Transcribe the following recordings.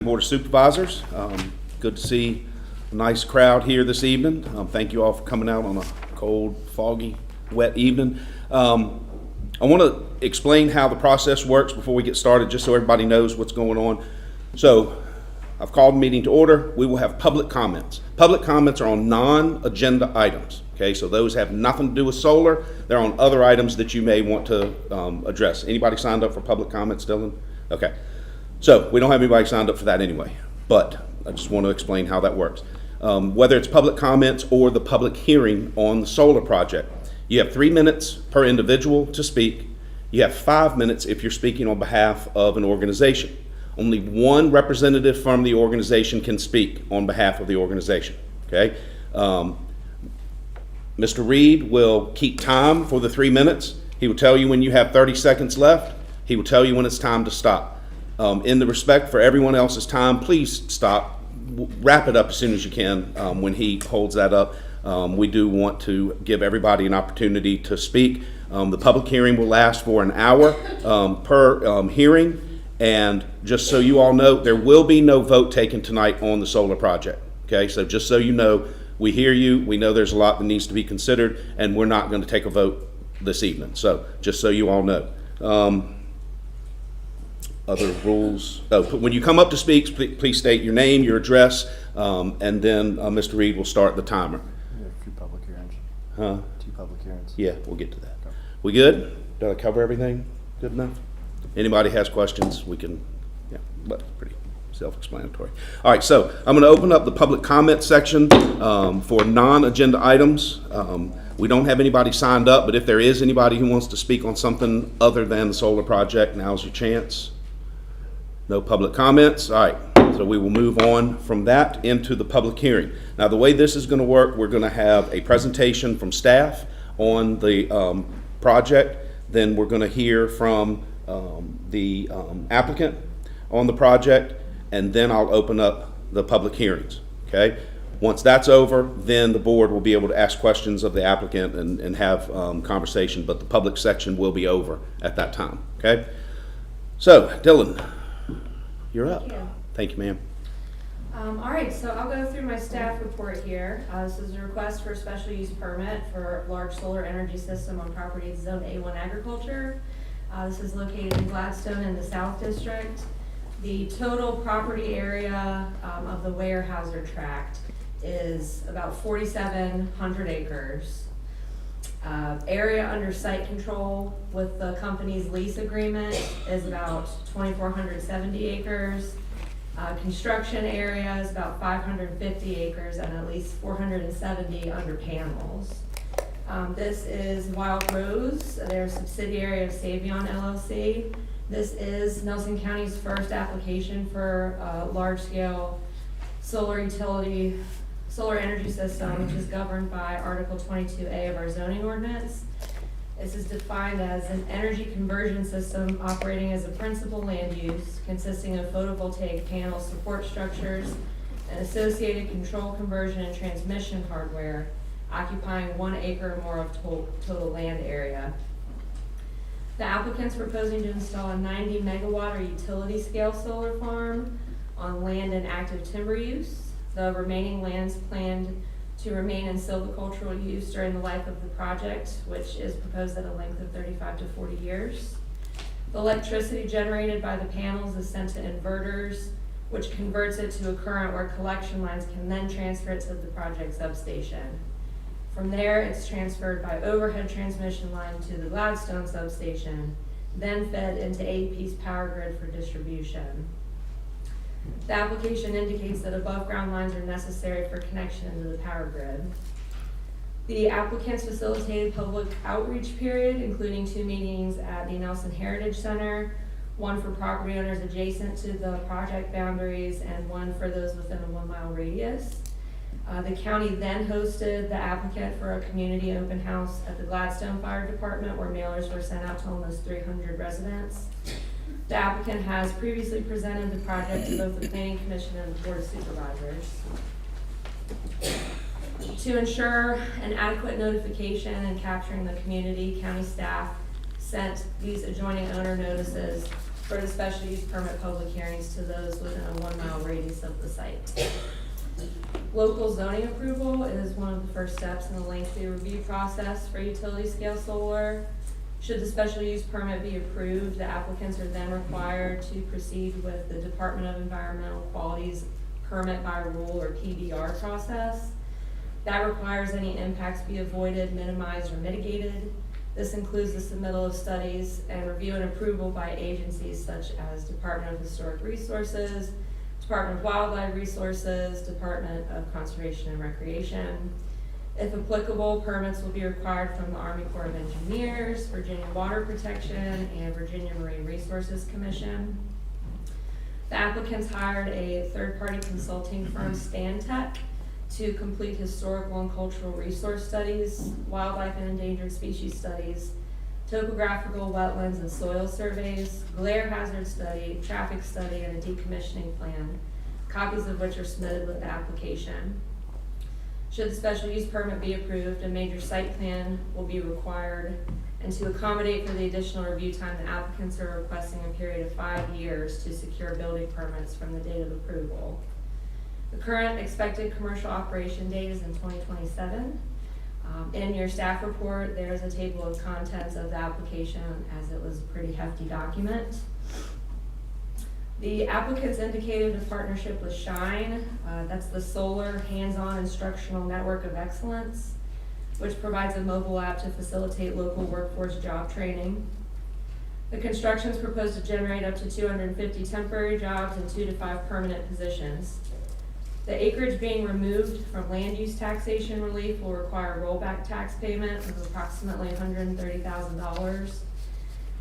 Board of Supervisors. Good to see a nice crowd here this evening. Thank you all for coming out on a cold, foggy, wet evening. I want to explain how the process works before we get started, just so everybody knows what's going on. So I've called the meeting to order. We will have public comments. Public comments are on non-agenda items. Okay, so those have nothing to do with solar. They're on other items that you may want to address. Anybody signed up for public comments, Dylan? Okay. So we don't have anybody signed up for that anyway, but I just want to explain how that works. Whether it's public comments or the public hearing on the solar project, you have 3 minutes per individual to speak. You have 5 minutes if you're speaking on behalf of an organization. Only one representative from the organization can speak on behalf of the organization, okay? Mr. Reed will keep time for the 3 minutes. He will tell you when you have 30 seconds left. He will tell you when it's time to stop. In the respect for everyone else's time, please stop. Wrap it up as soon as you can when he holds that up. We do want to give everybody an opportunity to speak. The public hearing will last for an hour per hearing. And just so you all know, there will be no vote taken tonight on the solar project. Okay, so just so you know, we hear you. We know there's a lot that needs to be considered, and we're not going to take a vote this evening. So just so you all know. Other rules. Oh, when you come up to speak, please state your name, your address, and then Mr. Reed will start the timer. We have 2 public hearings. Huh? 2 public hearings. Yeah, we'll get to that. Okay. We good? Did I cover everything? Good enough? Anybody has questions, we can, yeah, but pretty self-explanatory. All right, so I'm going to open up the public comment section for non-agenda items. We don't have anybody signed up, but if there is anybody who wants to speak on something other than the solar project, now's your chance. No public comments. All right, so we will move on from that into the public hearing. Now, the way this is going to work, we're going to have a presentation from staff on the project. Then we're going to hear from the applicant on the project, and then I'll open up the public hearings. Okay. Once that's over, then the board will be able to ask questions of the applicant and have conversation, but the public section will be over at that time. Okay. So, Dylan, you're up. Thank you. Thank you, ma'am. All right, so I'll go through my staff report here. This is a request for a special use permit for a large solar energy system on property zoned A1 agriculture. This is located in Gladstone in the South District. The total property area of the Weyerhaeuser tract is about 4,700 acres. Area under site control with the company's lease agreement is about 2,470 acres. Construction area is about 550 acres and at least 470 under panels. This is Wild Rose. They're a subsidiary of Savion LLC. This is Nelson County's first application for a large-scale solar energy system, which is governed by Article 22A of our zoning ordinance. This is defined as an energy conversion system operating as a principal land use consisting of photovoltaic panel support structures and associated control conversion and transmission hardware occupying 1 acre or more of total land area. The applicant's proposing to install a 90 megawatt or utility scale solar farm on land in active timber use. The remaining land's planned to remain in silvicultural use during the life of the project, which is proposed at a length of 35 to 40 years. The electricity generated by the panels is sent to inverters, which converts it to a current where collection lines can then transfer it to the project substation. From there, it's transferred by overhead transmission line to the Gladstone substation, then fed into AEP's power grid for distribution. The application indicates that above ground lines are necessary for connection into the power grid. The applicants facilitated public outreach period, including 2 meetings at the Nelson Heritage Center, 1 for property owners adjacent to the project boundaries and 1 for those within a 1-mile radius. The county then hosted the applicant for a community open house at the Gladstone Fire Department where mailers were sent out to almost 300 residents. The applicant has previously presented the project to both the Planning Commission and the Board of Supervisors. To ensure an adequate notification and capturing the community, county staff sent these adjoining owner notices for the special use permit public hearings to those within a 1 mile radius of the site. Local zoning approval is one of the first steps in the lengthy review process for utility scale solar. Should the special use permit be approved, the applicants are then required to proceed with the Department of Environmental Quality's permit by rule or PBR process. That requires any impacts be avoided, minimized, or mitigated. This includes the submittal of studies and review and approval by agencies such as Department of Historic Resources, Department of Wildlife Resources, Department of Conservation and Recreation. If applicable, permits will be required from the Army Corps of Engineers, Virginia Water Protection, and Virginia Marine Resources Commission. The applicants hired a third-party consulting firm, Stantec, to complete historical and cultural resource studies, wildlife and endangered species studies, topographical, wetlands, and soil surveys, glare hazard study, traffic study, and a decommissioning plan, copies of which are submitted with the application. Should the special use permit be approved, a major site plan will be required, and to accommodate for the additional review time, the applicants are requesting a period of 5 years to secure building permits from the date of approval. The current expected commercial operation date is in 2027. In your staff report, there is a table of contents of the application, as it was a pretty hefty document. The applicants indicated a partnership with SHINE, that's the Solar Hands-On Instructional Network of Excellence, which provides a mobile app to facilitate local workforce job training. The construction is proposed to generate up to 250 temporary jobs and 2 to 5 permanent positions. The acreage being removed from land use taxation relief will require rollback tax payment of approximately $130,000.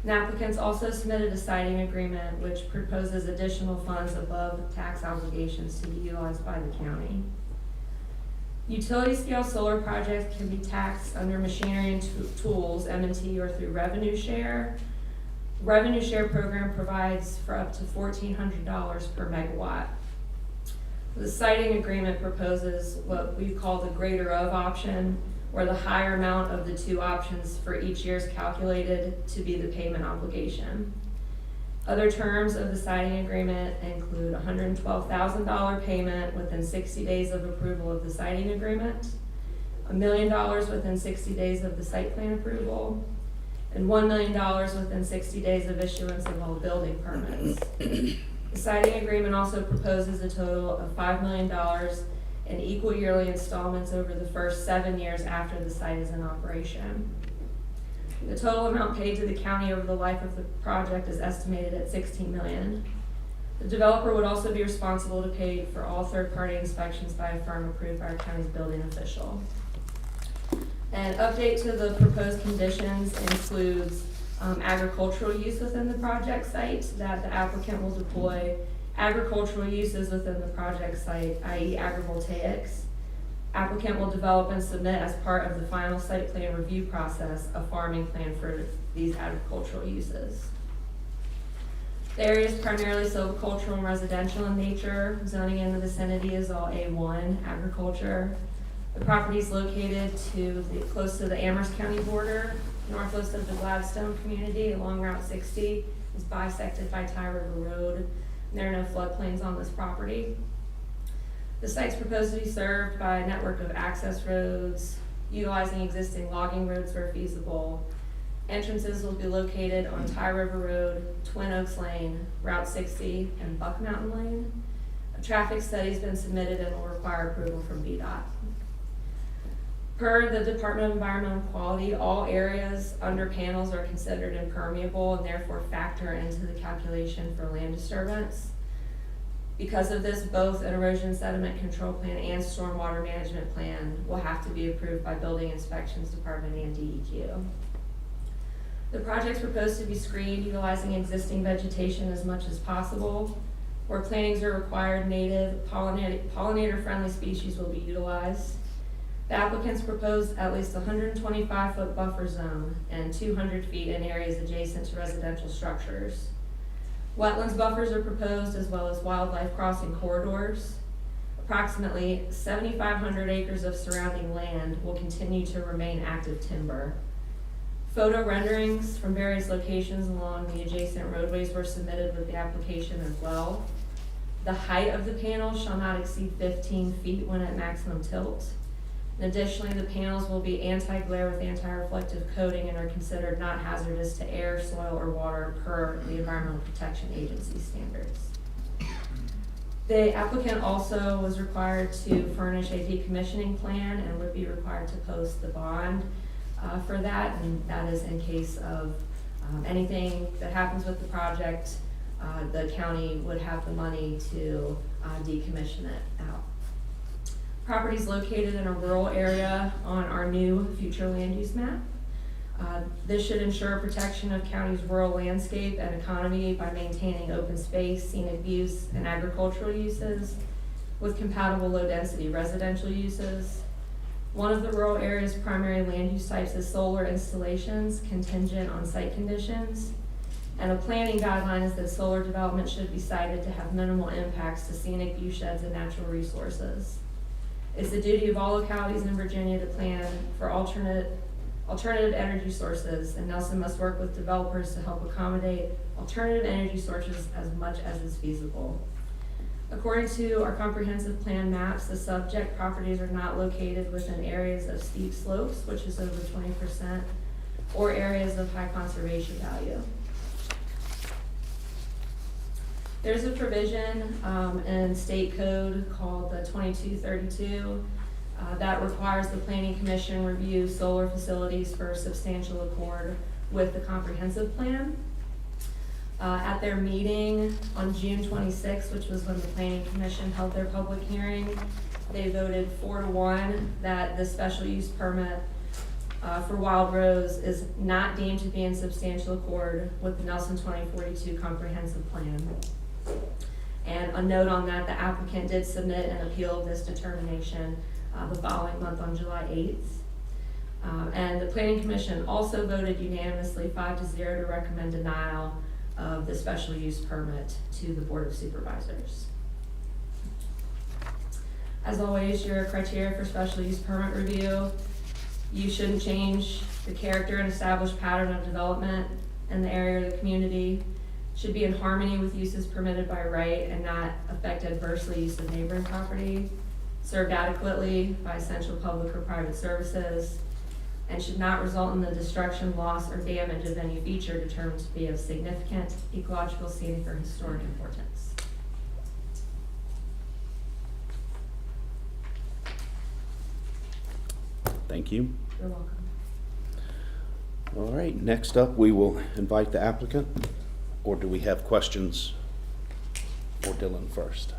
And applicants also submitted a siting agreement which proposes additional funds above tax obligations to be utilized by the county. Utility scale solar projects can be taxed under machinery and tools, M&T, or through revenue share. Revenue share program provides for up to $1,400 per megawatt. The siting agreement proposes what we call the greater of option, where the higher amount of the 2 options for each year is calculated to be the payment obligation. Other terms of the siting agreement include $112,000 payment within 60 days of approval of the siting agreement, $1 million within 60 days of the site plan approval, and $1 million within 60 days of issuance of all building permits. The siting agreement also proposes a total of $5 million in equal yearly installments over the first 7 years after the site is in operation. The total amount paid to the county over the life of the project is estimated at $16 million. The developer would also be responsible to pay for all third-party inspections by a firm approved by our county's building official. An update to the proposed conditions includes agricultural use within the project site, that the applicant will deploy agricultural uses within the project site, i.e. agrivoltaics. Applicant will develop and submit as part of the final site plan review process a farming plan for these agricultural uses. The area is primarily silvicultural and residential in nature. Zoning in the vicinity is all A1 agriculture. The property is located close to the Amherst County border, northwest of the Gladstone community along Route 60. Is bisected by Ty River Road. There are no floodplains on this property. The site's proposed to be served by a network of access roads, utilizing existing logging roads where feasible. Entrances will be located on Ty River Road, Twin Oaks Lane, Route 60, and Buck Mountain Lane. A traffic study has been submitted and will require approval from VDOT. Per the Department of Environmental Quality, all areas under panels are considered impermeable and therefore factor into the calculation for land disturbance. Because of this, both an erosion sediment control plan and stormwater management plan will have to be approved by Building Inspections Department and DEQ. The project's proposed to be screened utilizing existing vegetation as much as possible. Where plantings are required, native pollinator-friendly species will be utilized. The applicants proposed at least a 125-foot buffer zone and 200 feet in areas adjacent to residential structures. Wetlands buffers are proposed as well as wildlife crossing corridors. Approximately 7,500 acres of surrounding land will continue to remain active timber. Photo renderings from various locations along the adjacent roadways were submitted with the application as well. The height of the panels shall not exceed 15 feet when at maximum tilt. And additionally, the panels will be anti-glare with anti-reflective coating and are considered not hazardous to air, soil, or water per the Environmental Protection Agency standards. The applicant also was required to furnish a decommissioning plan and would be required to post the bond for that, and that is in case of anything that happens with the project, the county would have the money to decommission it out. Property is located in a rural area on our new future land use map. This should ensure protection of county's rural landscape and economy by maintaining open space, scenic views, and agricultural uses with compatible low-density residential uses. One of the rural area's primary land use types is solar installations contingent on site conditions. And a planning guideline is that solar development should be sited to have minimal impacts to scenic view sheds and natural resources. It's the duty of all localities in Virginia to plan for alternative energy sources, and Nelson must work with developers to help accommodate alternative energy sources as much as is feasible. According to our comprehensive plan maps, the subject properties are not located within areas of steep slopes, which is over 20%, or areas of high conservation value. There's a provision in state code called the 2232 that requires the Planning Commission review solar facilities for substantial accord with the comprehensive plan. At their meeting on June 26th, which was when the Planning Commission held their public hearing, they voted 4-1 that the special use permit for Wild Rose is not deemed to be in substantial accord with the Nelson 2042 comprehensive plan. And a note on that, the applicant did submit an appeal of this determination the following month on July 8th. And the Planning Commission also voted unanimously 5-0 to recommend denial of the special use permit to the Board of Supervisors. As always, your criteria for special use permit review, you shouldn't change the character and established pattern of development in the area or the community, should be in harmony with uses permitted by right and not affect adversely use of neighboring property, served adequately by essential public or private services, and should not result in the destruction, loss, or damage of any feature determined to be of significant ecological, scenic, or historic importance. Thank you. You're welcome. All right, next up, we will invite the applicant, or do we have questions for Dylan first?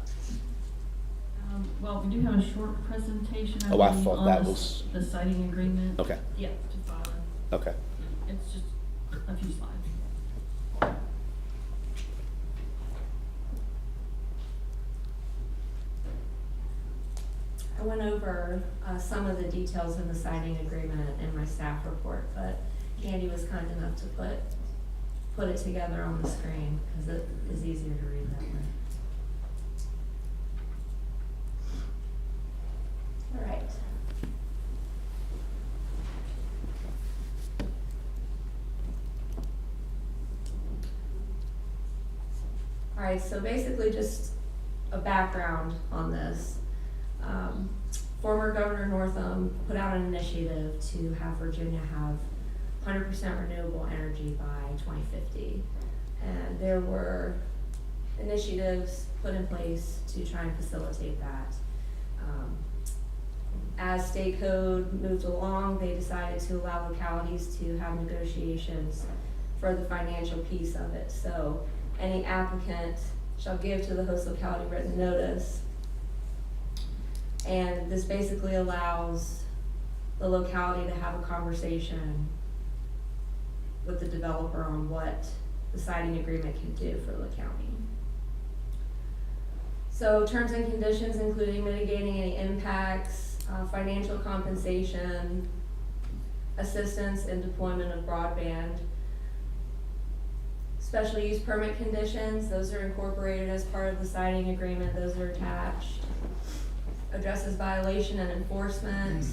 Well, we do have a short presentation. Oh, I believe, thought on that the was- the citing agreement. Okay, Yeah, to follow. okay. It's just a few slides. I went over some of the details in the signing agreement in my staff report, but Andy was kind enough to put it together on the screen because it is easier to read that way. All right. All right, so basically just a background on this. Former Governor Northam put out an initiative to have Virginia have 100% renewable energy by 2050. And there were initiatives put in place to try and facilitate that. As state code moved along, they decided to allow localities to have negotiations for the financial piece of it. So any applicant shall give to the host locality written notice. And this basically allows the locality to have a conversation with the developer on what the siting agreement can do for the county. So terms and conditions including mitigating any impacts, financial compensation, assistance in deployment of broadband. Special use permit conditions, those are incorporated as part of the siting agreement, those are attached. Addresses violation and enforcement.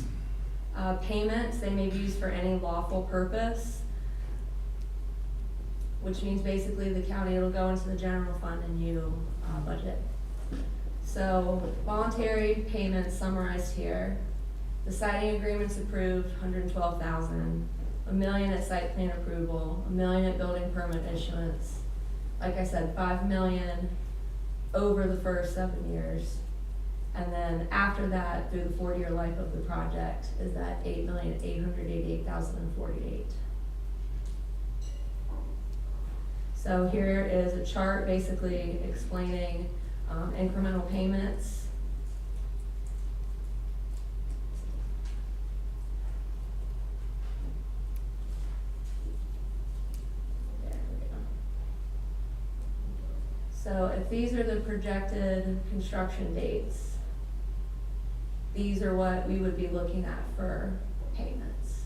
Payments, they may be used for any lawful purpose. which means basically the county, it'll go into the general fund and you budget. So voluntary payments summarized here. The siding agreement's approved, $112,000. $1 million at site plan approval, $1 million at building permit issuance. Like I said, $5 million over the first 7 years. And then after that, through the 40-year life of the project, is that $8,888,048. So here is a chart basically explaining incremental payments. There we go. So if these are the projected construction dates, these are what we would be looking at for payments.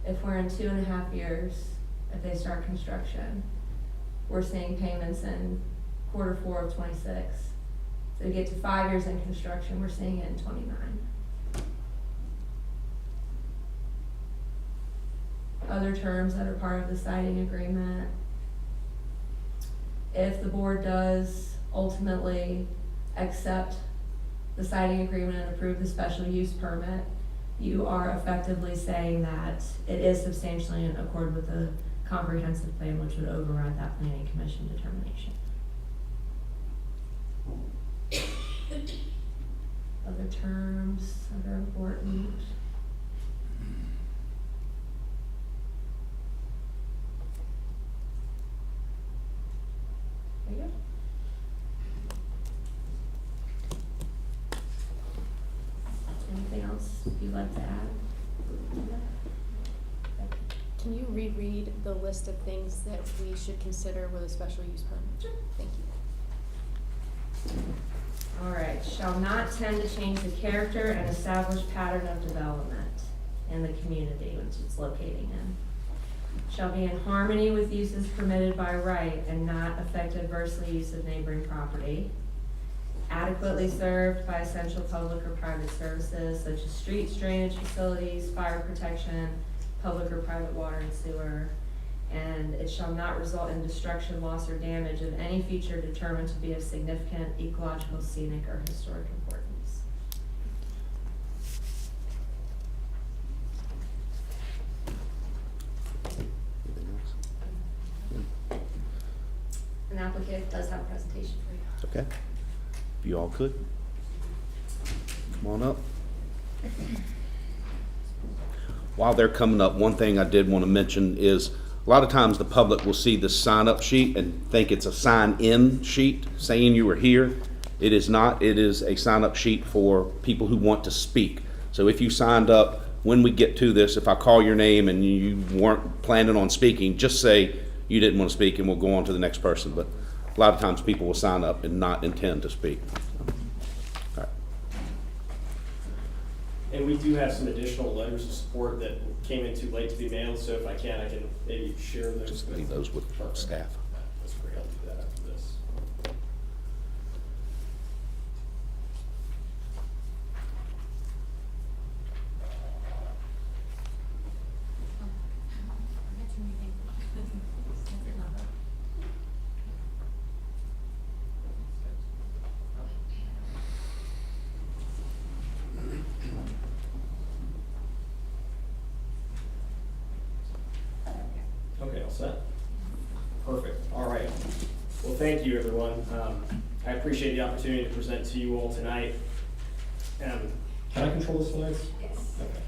If we're in 2.5 years, if they start construction, we're seeing payments in Q4 of 26. So to get to 5 years in construction, we're seeing it in 29. Other terms that are part of the siding agreement. If the board does ultimately accept the siding agreement and approve the special use permit, you are effectively saying that it is substantially in accord with the comprehensive plan, which would override that planning commission determination. Other terms that are important. There you go. Anything else you'd like to add? Can you reread the list of things that we should consider with a special use permit? Sure. Thank you. All right, shall not tend to change the character and established pattern of development in the community which it's locating in. Shall be in harmony with uses permitted by right and not affect adversely use of neighboring property. Adequately served by essential public or private services such as streets, drainage facilities, fire protection, public or private water and sewer. And it shall not result in destruction, loss, or damage of any feature determined to be of significant ecological, scenic, or historic importance. Anything else? An applicant does have a presentation for you. Okay. If you all could. Come on up. While they're coming up, one thing I did want to mention is a lot of times the public will see the sign-up sheet and think it's a sign-in sheet saying you were here. It is not. It is a sign-up sheet for people who want to speak. So if you signed up, when we get to this, if I call your name and you weren't planning on speaking, just say you didn't want to speak and we'll go on to the next person. But a lot of times people will sign up and not intend to speak. All right. And we do have some additional letters of support that came in too late to be mailed, so if I can maybe share those. Just leave those with Perfect. staff. That's great, I'll do that after this. Okay, all set? Perfect, all right. Well, thank you, everyone. I appreciate the opportunity to present to you all tonight. Can I control the slides? Yes. Okay.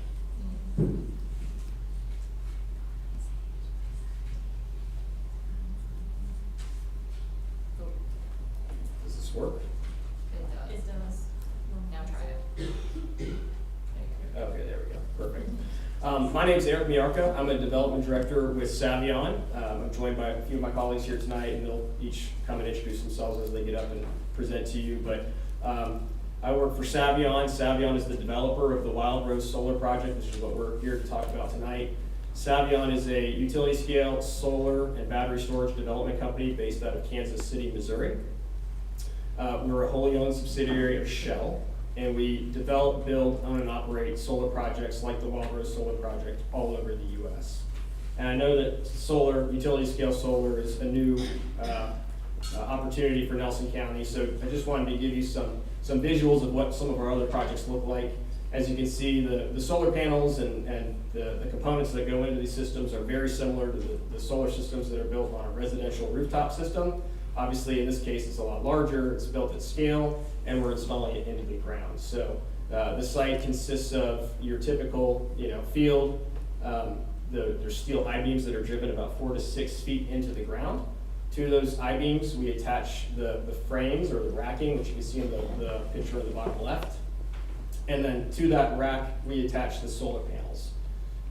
Does this work? It does. Now try it. Okay, there we go, perfect. My name's Eric Miarka. I'm a development director with Savion. I'm joined by a few of my colleagues here tonight, and they'll each come and introduce themselves as they get up and present to you. But I work for Savion. Savion is the developer of the Wild Rose Solar Project, which is what we're here to talk about tonight. Savion is a utility-scale solar and battery storage development company based out of Kansas City, Missouri. We're a wholly owned subsidiary of Shell, and we develop, build, own, and operate solar projects like the Wild Rose Solar Project all over the U.S. And I know that solar, utility scale solar is a new opportunity for Nelson County. So I just wanted to give you some visuals of what some of our other projects look like. As you can see, the solar panels and the components that go into these systems are very similar to the solar systems that are built on a residential rooftop system. Obviously, in this case, it's a lot larger, it's built at scale, and we're installing it into the ground. So the site consists of your typical field. There's steel I-beams that are driven about 4 to 6 feet into the ground. To those I-beams, we attach the frames or the racking, which you can see in the picture in the bottom left. And then to that rack, we attach the solar panels.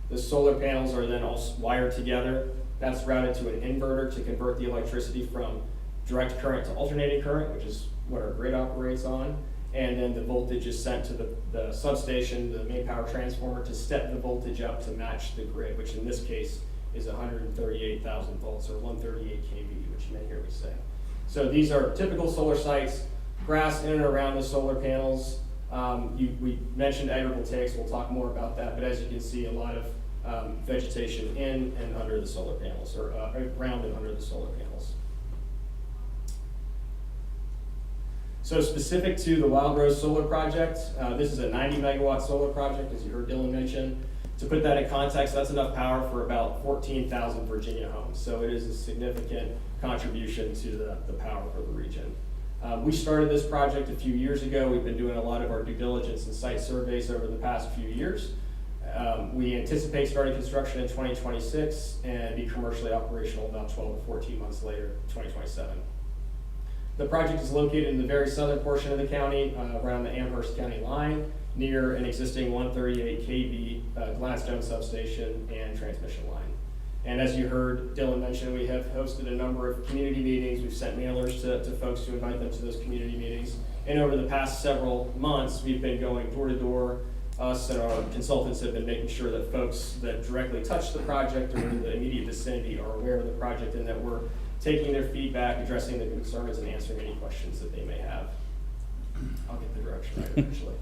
The solar panels are then all wired together. That's routed to an inverter to convert the electricity from direct current to alternating current, which is what our grid operates on. And then the voltage is sent to the substation, the main power transformer, to step the voltage up to match the grid, which in this case is 138,000 volts or 138 kV, which you may hear me say. So these are typical solar sites, grass in and around the solar panels. We mentioned agrivoltaics, we'll talk more about that, but as you can see, a lot of vegetation in and under the solar panels, or around and under the solar panels. So specific to the Wildrose Solar Project, this is a 90 megawatt solar project, as you heard Dylan mention. To put that in context, that's enough power for about 14,000 Virginia homes. So it is a significant contribution to the power for the region. We started this project a few years ago. We've been doing a lot of our due diligence and site surveys over the past few years. We anticipate starting construction in 2026 and be commercially operational about 12 to 14 months later, 2027. The project is located in the very southern portion of the county, around the Amherst County line, near an existing 138 kV Gladstone substation and transmission line. And as you heard Dylan mention, we have hosted a number of community meetings. We've sent mailers to folks to invite them to those community meetings. And over the past several months, we've been going door to door. Us and our consultants have been making sure that folks that directly touch the project or in the immediate vicinity are aware of the project and that we're taking their feedback, addressing their concerns, and answering any questions that they may have. I'll get the direction right eventually.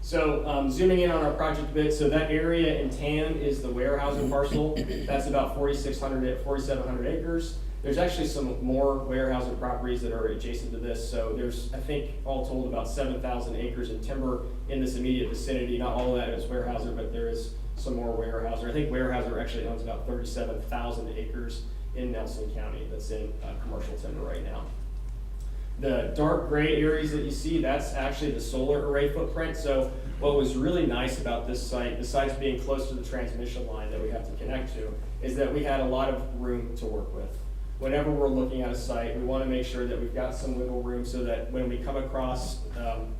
So zooming in on our project a bit, so that area in tan is the warehousing parcel. That's about 4,700 acres. There's actually some more warehousing properties that are adjacent to this. So there's, I think, all told about 7,000 acres in timber in this immediate vicinity. Not all of that is Weyerhaeuser, but there is some more Weyerhaeuser. I think Weyerhaeuser actually owns about 37,000 acres in Nelson County that's in commercial timber right now. The dark gray areas that you see, that's actually the solar array footprint. So what was really nice about this site, besides being close to the transmission line that we have to connect to, is that we had a lot of room to work with. Whenever we're looking at a site, we want to make sure that we've got some wiggle room so that when we come across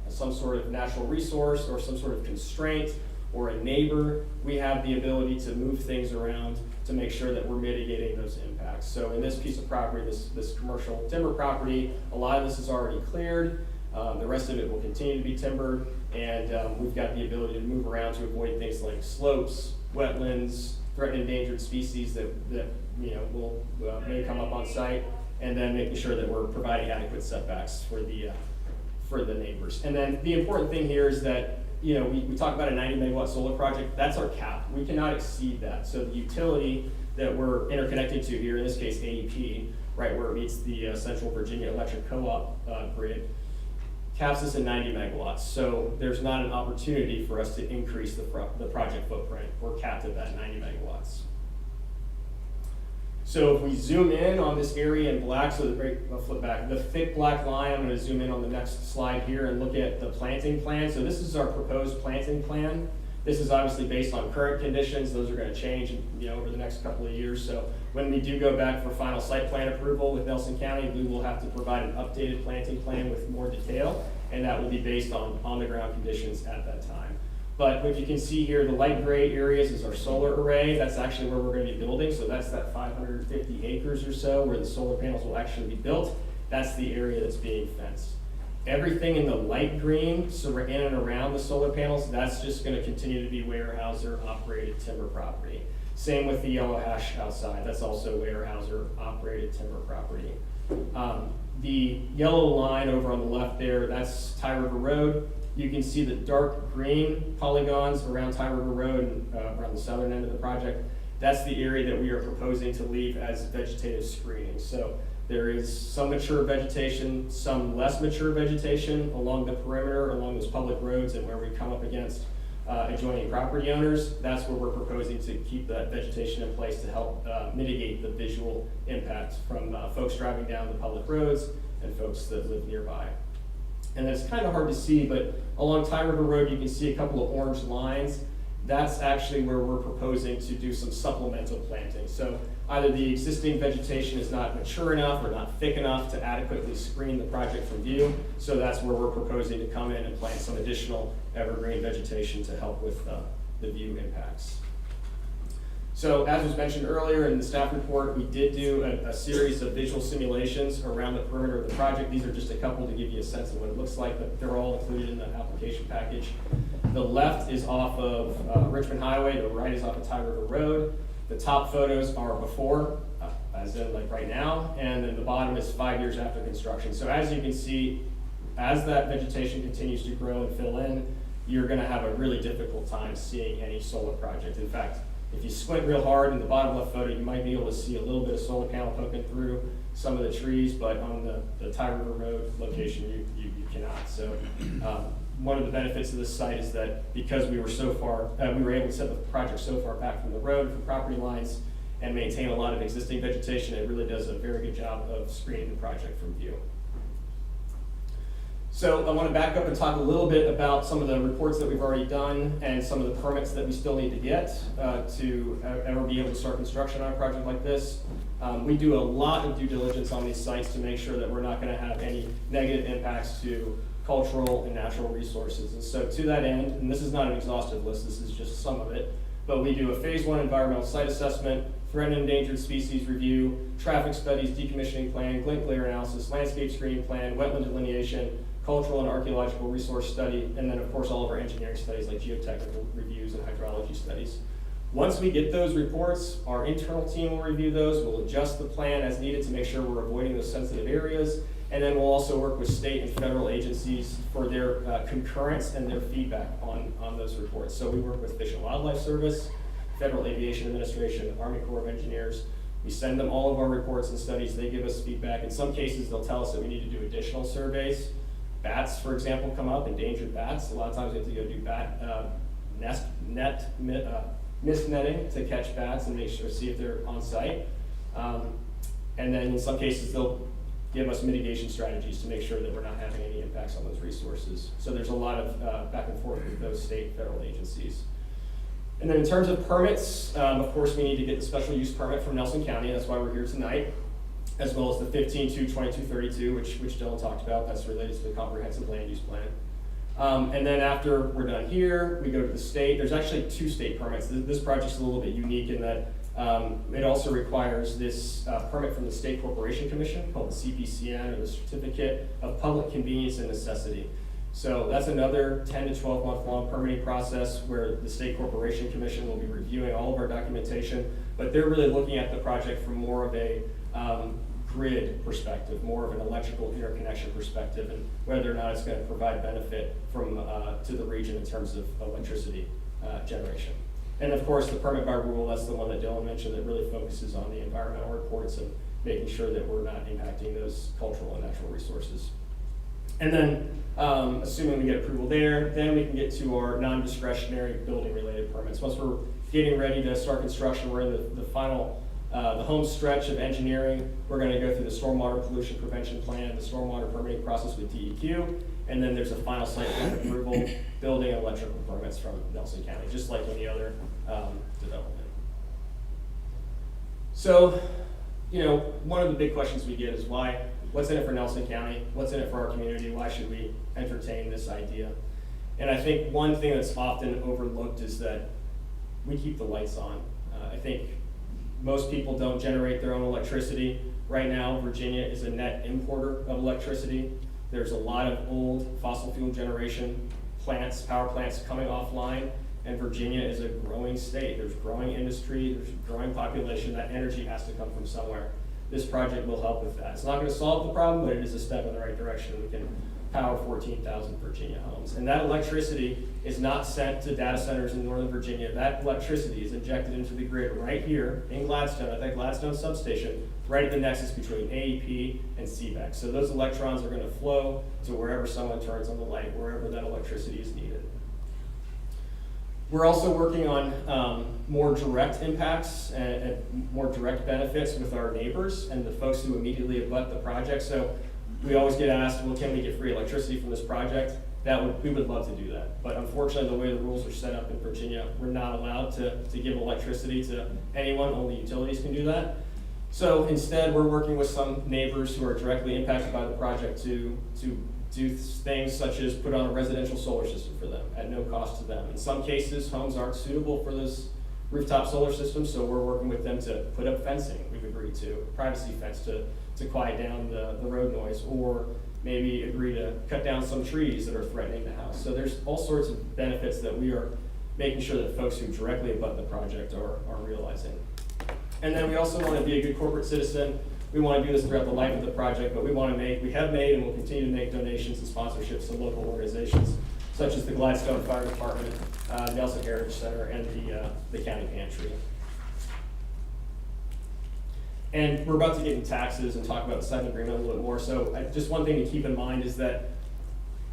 some sort of natural resource or some sort of constraint or a neighbor, we have the ability to move things around to make sure that we're mitigating those impacts. So in this piece of property, this commercial timber property, a lot of this is already cleared. The rest of it will continue to be timbered, and we've got the ability to move around to avoid things like slopes, wetlands, threatened endangered species that may come up on site, and then making sure that we're providing adequate setbacks for the neighbors. And then the important thing here is that we talk about a 90 megawatt solar project. That's our cap. We cannot exceed that. So the utility that we're interconnected to here, in this case AEP, right where it meets the Central Virginia Electric Co-op grid, caps us at 90 megawatts. So there's not an opportunity for us to increase the project footprint. We're capped at that 90 megawatts. So if we zoom in on this area in black, I'll flip back, the thick black line, I'm going to zoom in on the next slide here and look at the planting plan. So this is our proposed planting plan. This is obviously based on current conditions. Those are going to change over the next couple of years. So when we do go back for final site plan approval with Nelson County, we will have to provide an updated planting plan with more detail, and that will be based on the ground conditions at that time. But what you can see here, the light gray areas is our solar array. That's actually where we're going to be building. So that's that 550 acres or so where the solar panels will actually be built. That's the area that's being fenced. Everything in the light green, so we're in and around the solar panels, that's just going to continue to be Weyerhaeuser operated timber property. Same with the yellow hash outside. That's also Weyerhaeuser operated timber property. The yellow line over on the left there, that's Tie River Road. You can see the dark green polygons around Tie River Road and around the southern end of the project. that's the area that we are proposing to leave as vegetative screening. So there is some mature vegetation, some less mature vegetation along the perimeter, along those public roads, and where we come up against adjoining property owners. That's where we're proposing to keep that vegetation in place to help mitigate the visual impact from folks driving down the public roads and folks that live nearby. And it's kind of hard to see, but along Tie River Road, you can see a couple of orange lines. That's actually where we're proposing to do some supplemental planting. So either the existing vegetation is not mature enough or not thick enough to adequately screen the project from view. So that's where we're proposing to come in and plant some additional evergreen vegetation to help with the view impacts. So as was mentioned earlier in the staff report, we did do a series of visual simulations around the perimeter of the project. These are just a couple to give you a sense of what it looks like, but they're all included in the application package. The left is off of Richmond Highway, the right is off of Tie River Road. The top photos are before, as in like right now, and then the bottom is 5 years after construction. So as you can see, as that vegetation continues to grow and fill in, you're gonna have a really difficult time seeing any solar project. In fact, if you squint real hard in the bottom left photo, you might be able to see a little bit of solar panel poking through some of the trees, but on the Tie River Road location, you cannot. So one of the benefits of this site is that because we were so far, we were able to set the project so far back from the road, from property lines, and maintain a lot of existing vegetation, it really does a very good job of screening the project from view. So I want to back up and talk a little bit about some of the reports that we've already done and some of the permits that we still need to get to ever be able to start construction on a project like this. We do a lot of due diligence on these sites to make sure that we're not going to have any negative impacts to cultural and natural resources. And so to that end, and this is not an exhaustive list, this is just some of it, but we do a phase 1 environmental site assessment, threatened and endangered species review, traffic studies, decommissioning plan, glint glare analysis, landscape screening plan, wetland delineation, cultural and archaeological resource study, and then of course all of our engineering studies like geotechnical reviews and hydrology studies. Once we get those reports, our internal team will review those, we'll adjust the plan as needed to make sure we're avoiding those sensitive areas, and then we'll also work with state and federal agencies for their concurrence and their feedback on those reports. So we work with Fish and Wildlife Service, Federal Aviation Administration, Army Corps of Engineers. We send them all of our reports and studies, they give us feedback. In some cases, they'll tell us that we need to do additional surveys. Bats, for example, come up, endangered bats. A lot of times we have to go do bat mist netting to catch bats and make sure, see if they're on site. And then in some cases, they'll give us mitigation strategies to make sure that we're not having any impacts on those resources. So there's a lot of back and forth with those state and federal agencies. And then in terms of permits, of course, we need to get the special use permit from Nelson County. That's why we're here tonight, as well as the 15-2-2232, which Dylan talked about. That's related to the comprehensive land use plan. And then after we're done here, we go to the state. There's actually 2 state permits. This project's a little bit unique in that it also requires this permit from the State Corporation Commission called the CPCN, or the Certificate of Public Convenience and Necessity. So that's another 10 to 12 month long permitting process where the State Corporation Commission will be reviewing all of our documentation, but they're really looking at the project from more of a grid perspective, more of an electrical interconnection perspective, and whether or not it's going to provide benefit from to the region in terms of electricity generation. And of course, the permit by rule, that's the one that Dylan mentioned that really focuses on the environmental reports and making sure that we're not impacting those cultural and natural resources. And then, assuming we get approval there, then we can get to our non-discretionary building-related permits. Once we're getting ready to start construction, we're in the final the home stretch of engineering. We're going to go through the stormwater pollution prevention plan, the stormwater permitting process with DEQ, and then there's a final site plan approval, building and electrical permits from Nelson County, just like any other development. So, you know, one of the big questions we get is what's in it for Nelson County? What's in it for our community? Why should we entertain this idea? And I think one thing that's often overlooked is that we keep the lights on. I think most people don't generate their own electricity. Right now, Virginia is a net importer of electricity. There's a lot of old fossil fuel generation plants, power plants coming offline, and Virginia is a growing state. There's growing industry, there's a growing population. That energy has to come from somewhere. This project will help with that. It's not going to solve the problem, but it is a step in the right direction. We can power 14,000 Virginia homes. And that electricity is not sent to data centers in Northern Virginia. That electricity is injected into the grid right here in Gladstone, at that Gladstone substation, right at the nexus between AEP and CVEC. So those electrons are going to flow to wherever someone turns on the light, wherever that electricity is needed. We're also working on more direct impacts and more direct benefits with our neighbors and the folks who immediately abut the project. So we always get asked, well, can we get free electricity from this project? We would love to do that. But unfortunately, the way the rules are set up in Virginia, we're not allowed to give electricity to anyone. Only utilities can do that. So instead, we're working with some neighbors who are directly impacted by the project to do things such as put on a residential solar system for them at no cost to them. In some cases, homes aren't suitable for those rooftop solar systems, so we're working with them to put up fencing, we've agreed to, privacy fence to quiet down the road noise, or maybe agree to cut down some trees that are threatening the house. So there's all sorts of benefits that we are making sure that folks who directly abut the project are realizing. And then we also want to be a good corporate citizen. We want to do this throughout the life of the project, but we have made and will continue to make donations and sponsorships to local organizations, such as the Gladstone Fire Department, Nelson Heritage Center, and the County Pantry. And we're about to get into taxes and talk about the second agreement a little bit more. So just one thing to keep in mind is that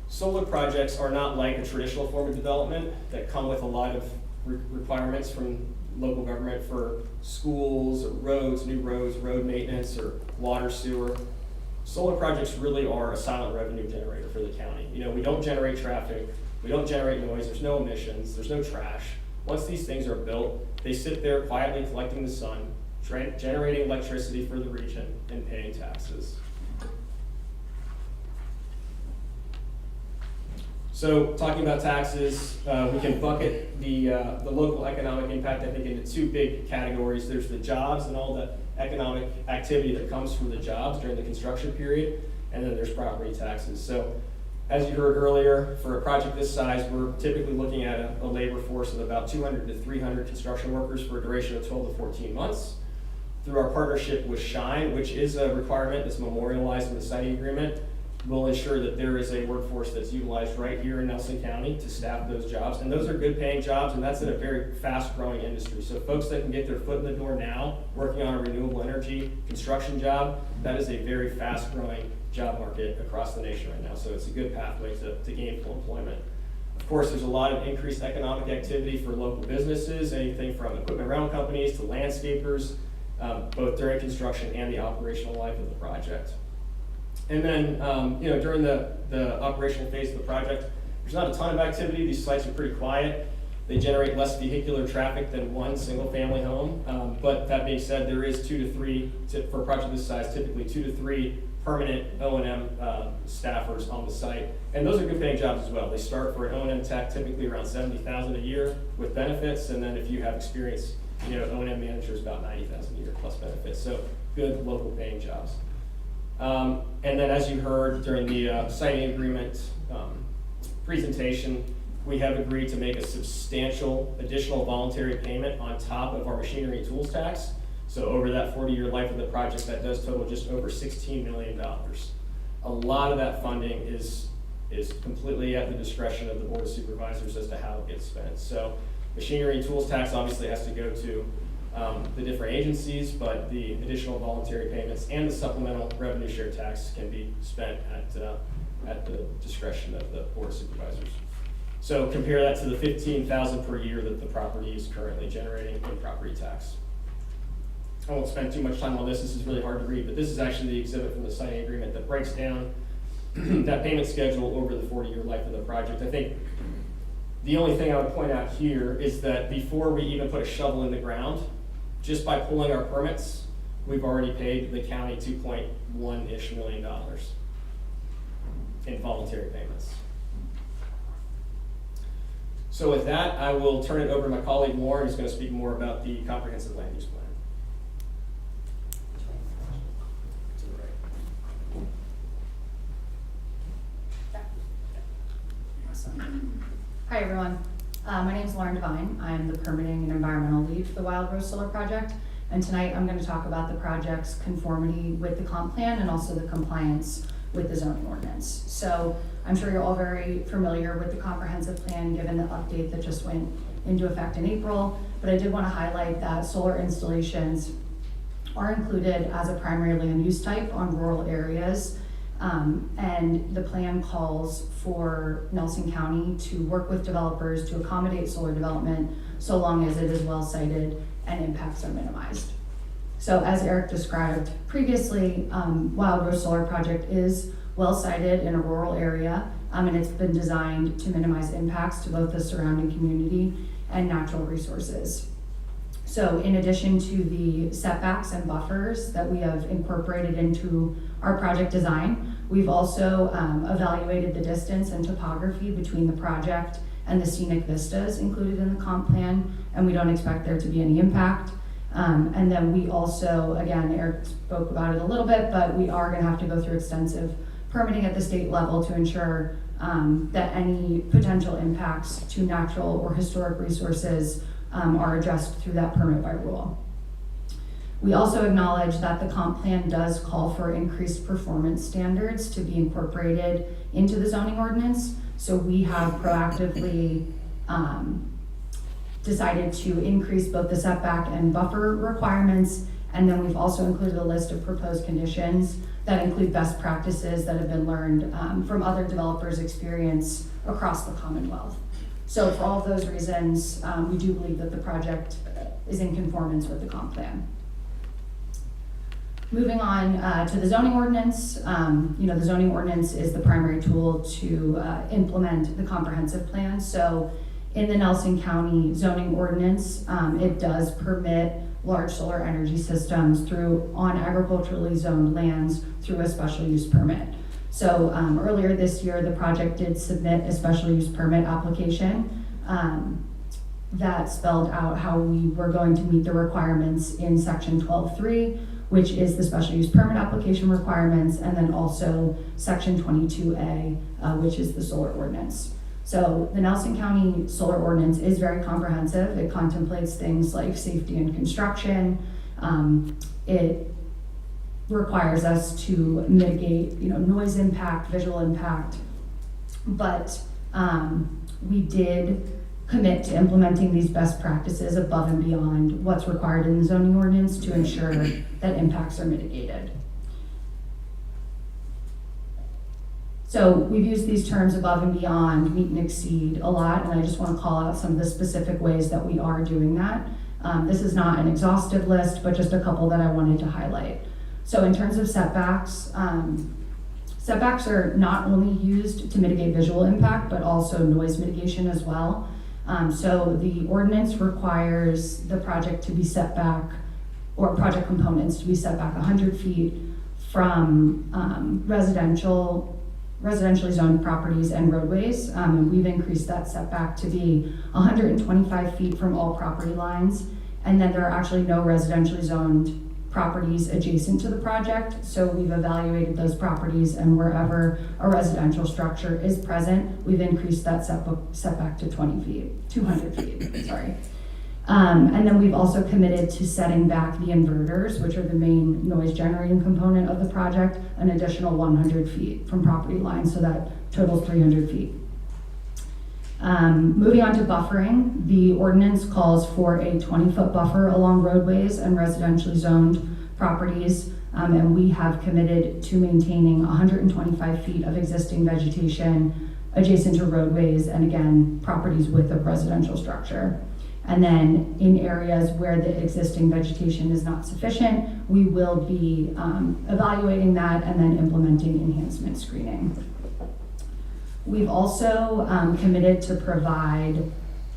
solar projects are not like a traditional form of development that come with a lot of requirements from local government for schools, or roads, new roads, road maintenance, or water, sewer. Solar projects really are a silent revenue generator for the county. You know, we don't generate traffic, we don't generate noise, there's no emissions, there's no trash. Once these things are built, they sit there quietly collecting the sun, generating electricity for the region, and paying taxes. So talking about taxes, we can bucket the local economic impact, I think, into two big categories. There's the jobs and all the economic activity that comes from the jobs during the construction period, and then there's property taxes. So as you heard earlier, for a project this size, we're typically looking at a labor force of about 200 to 300 construction workers for a duration of 12 to 14 months. Through our partnership with Shine, which is a requirement that's memorialized in the siting agreement, we'll ensure that there is a workforce that's utilized right here in Nelson County to staff those jobs. And those are good paying jobs, and that's in a very fast growing industry. So folks that can get their foot in the door now, working on a renewable energy construction job, that is a very fast growing job market across the nation right now. So it's a good pathway to gainful employment. Of course, there's a lot of increased economic activity for local businesses, anything from equipment rental companies to landscapers, both during construction and the operational life of the project. And then, during the operational phase of the project, there's not a ton of activity. These sites are pretty quiet. They generate less vehicular traffic than one single family home. But that being said, there is 2 to 3, for a project this size, typically 2 to 3 permanent O&M staffers on the site. And those are good paying jobs as well. They start for an O&M tech typically around $70,000 a year with benefits. And then if you have experience, O&M manager is about $90,000 a year plus benefits. So good local paying jobs. And then as you heard during the siting agreement presentation, we have agreed to make a substantial additional voluntary payment on top of our machinery and tools tax. So over that 40-year life of the project, that does total just over $16 million. A lot of that funding is completely at the discretion of the Board of Supervisors as to how it gets spent. So machinery and tools tax obviously has to go to the different agencies, but the additional voluntary payments and the supplemental revenue share tax can be spent at the discretion of the Board of Supervisors. So compare that to the $15,000 per year that the property is currently generating in property tax. I won't spend too much time on this. This is really hard to read, but this is actually the exhibit from the siting agreement that breaks down that payment schedule over the 40-year life of the project. I think the only thing I would point out here is that before we even put a shovel in the ground, just by pulling our permits, we've already paid the county $2.1-ish million in voluntary payments. So with that, I will turn it over to my colleague Warren, who's going to speak more about the comprehensive land use plan. Hi everyone, my name is Lauren Devine. I'm the permitting and environmental lead for the Wild Rose Solar Project, and tonight I'm going to talk about the project's conformity with the comp plan and also the compliance with the zoning ordinance. So I'm sure you're all very familiar with the comprehensive plan, given the update that just went into effect in April, but I did want to highlight that solar installations are included as a primary land use type on rural areas. And the plan calls for Nelson County to work with developers to accommodate solar development so long as it is well sited and impacts are minimized. So as Eric described previously, Wild Rose Solar Project is well sited in a rural area, and it's been designed to minimize impacts to both the surrounding community and natural resources. So in addition to the setbacks and buffers that we have incorporated into our project design, we've also evaluated the distance and topography between the project and the scenic vistas included in the comp plan, and we don't expect there to be any impact. And then we also, again, Eric spoke about it a little bit, but we are gonna have to go through extensive permitting at the state level to ensure that any potential impacts to natural or historic resources are addressed through that permit by rule. We also acknowledge that the comp plan does call for increased performance standards to be incorporated into the zoning ordinance. So we have proactively decided to increase both the setback and buffer requirements. And then we've also included a list of proposed conditions that include best practices that have been learned from other developers' experience across the Commonwealth. So for all of those reasons, we do believe that the project is in conformance with the comp plan. Moving on to the zoning ordinance, the zoning ordinance is the primary tool to implement the comprehensive plan. So in the Nelson County zoning ordinance, it does permit large solar energy systems on agriculturally zoned lands through a special use permit. So earlier this year, the project did submit a special use permit application that spelled out how we were going to meet the requirements in section 12.3, which is the special use permit application requirements, and then also section 22A, which is the solar ordinance. So the Nelson County solar ordinance is very comprehensive. It contemplates things like safety and construction. It requires us to mitigate, noise impact, visual impact, but we did commit to implementing these best practices above and beyond what's required in the zoning ordinance to ensure that impacts are mitigated. So we've used these terms above and beyond, meet and exceed a lot, and I just want to call out some of the specific ways that we are doing that. This is not an exhaustive list, but just a couple that I wanted to highlight. So in terms of setbacks, setbacks are not only used to mitigate visual impact, but also noise mitigation as well. So the ordinance requires the project to be set back, or project components to be set back 100 feet from residentially zoned properties and roadways. And we've increased that setback to be 125 feet from all property lines. And then there are actually no residentially zoned properties adjacent to the project. So we've evaluated those properties, and wherever a residential structure is present, we've increased that setback to 200 feet, sorry. And then we've also committed to setting back the inverters, which are the main noise generating component of the project, an additional 100 feet from property lines, so that totals 300 feet. Moving on to buffering, the ordinance calls for a 20-foot buffer along roadways and residentially zoned properties, and we have committed to maintaining 125 feet of existing vegetation adjacent to roadways and, again, properties with a residential structure. And then in areas where the existing vegetation is not sufficient, we will be evaluating that and then implementing enhancement screening. We've also committed to provide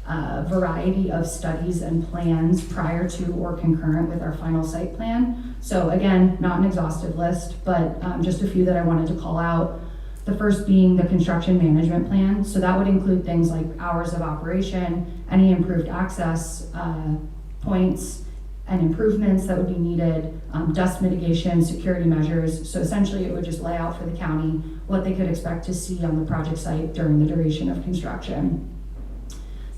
a variety of studies and plans prior to or concurrent with our final site plan. So again, not an exhaustive list, but just a few that I wanted to call out. The first being the construction management plan. So that would include things like hours of operation, any improved access points and improvements that would be needed, dust mitigation, security measures. So essentially it would just lay out for the county what they could expect to see on the project site during the duration of construction.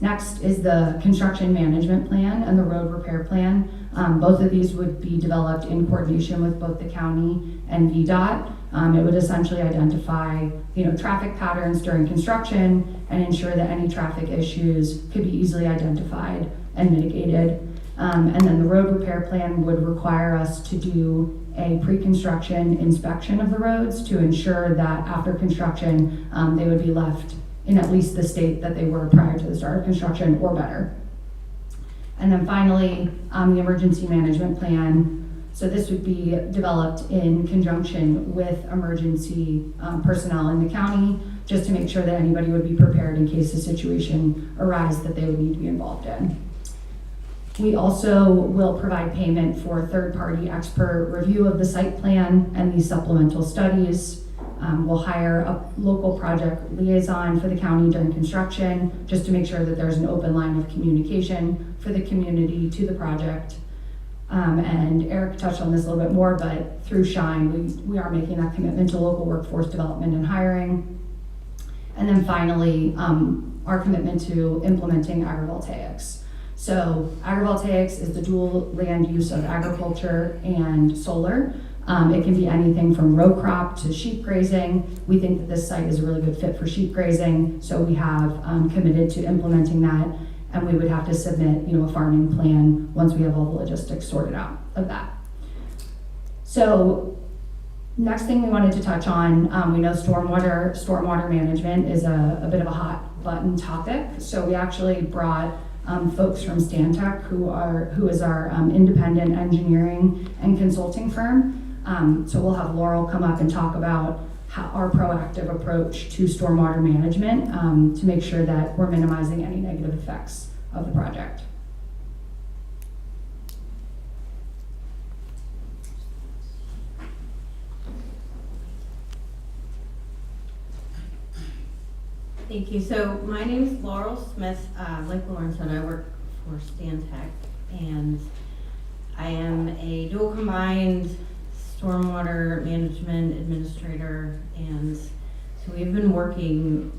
Next is the construction management plan and the road repair plan. Both of these would be developed in coordination with both the county and VDOT. It would essentially identify, traffic patterns during construction and ensure that any traffic issues could be easily identified and mitigated. And then the road repair plan would require us to do a pre-construction inspection of the roads to ensure that after construction, they would be left in at least the state that they were prior to the start of construction or better. And then finally, the emergency management plan. So this would be developed in conjunction with emergency personnel in the county, just to make sure that anybody would be prepared in case a situation arises that they would need to be involved in. We also will provide payment for third-party expert review of the site plan and these supplemental studies. We'll hire a local project liaison for the county during construction, just to make sure that there's an open line of communication for the community to the project. And Eric touched on this a little bit more, but through SHINE, we are making that commitment to local workforce development and hiring. And then finally, our commitment to implementing agrivoltaics. So agrivoltaics is the dual land use of agriculture and solar. It can be anything from row crop to sheep grazing. We think that this site is a really good fit for sheep grazing, so we have committed to implementing that, and we would have to submit, a farming plan once we have all the logistics sorted out of that. So next thing we wanted to touch on, we know stormwater management is a bit of a hot button topic. So we actually brought folks from Stantec, who is our independent engineering and consulting firm. So we'll have Laurel come up and talk about our proactive approach to stormwater management to make sure that we're minimizing any negative effects of the project. Thank you. So my name is Laurel Smith. Like Lauren said, I work for Stantec, and I am a dual combined stormwater management administrator. And so we've been working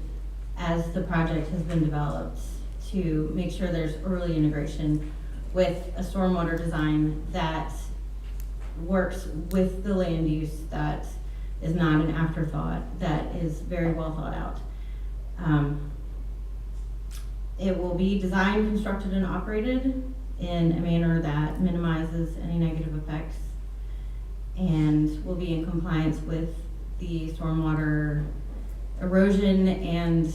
as the project has been developed to make sure there's early integration with a stormwater design that works with the land use, that is not an afterthought, that is very well thought out. It will be designed, constructed, and operated in a manner that minimizes any negative effects and will be in compliance with the stormwater erosion and,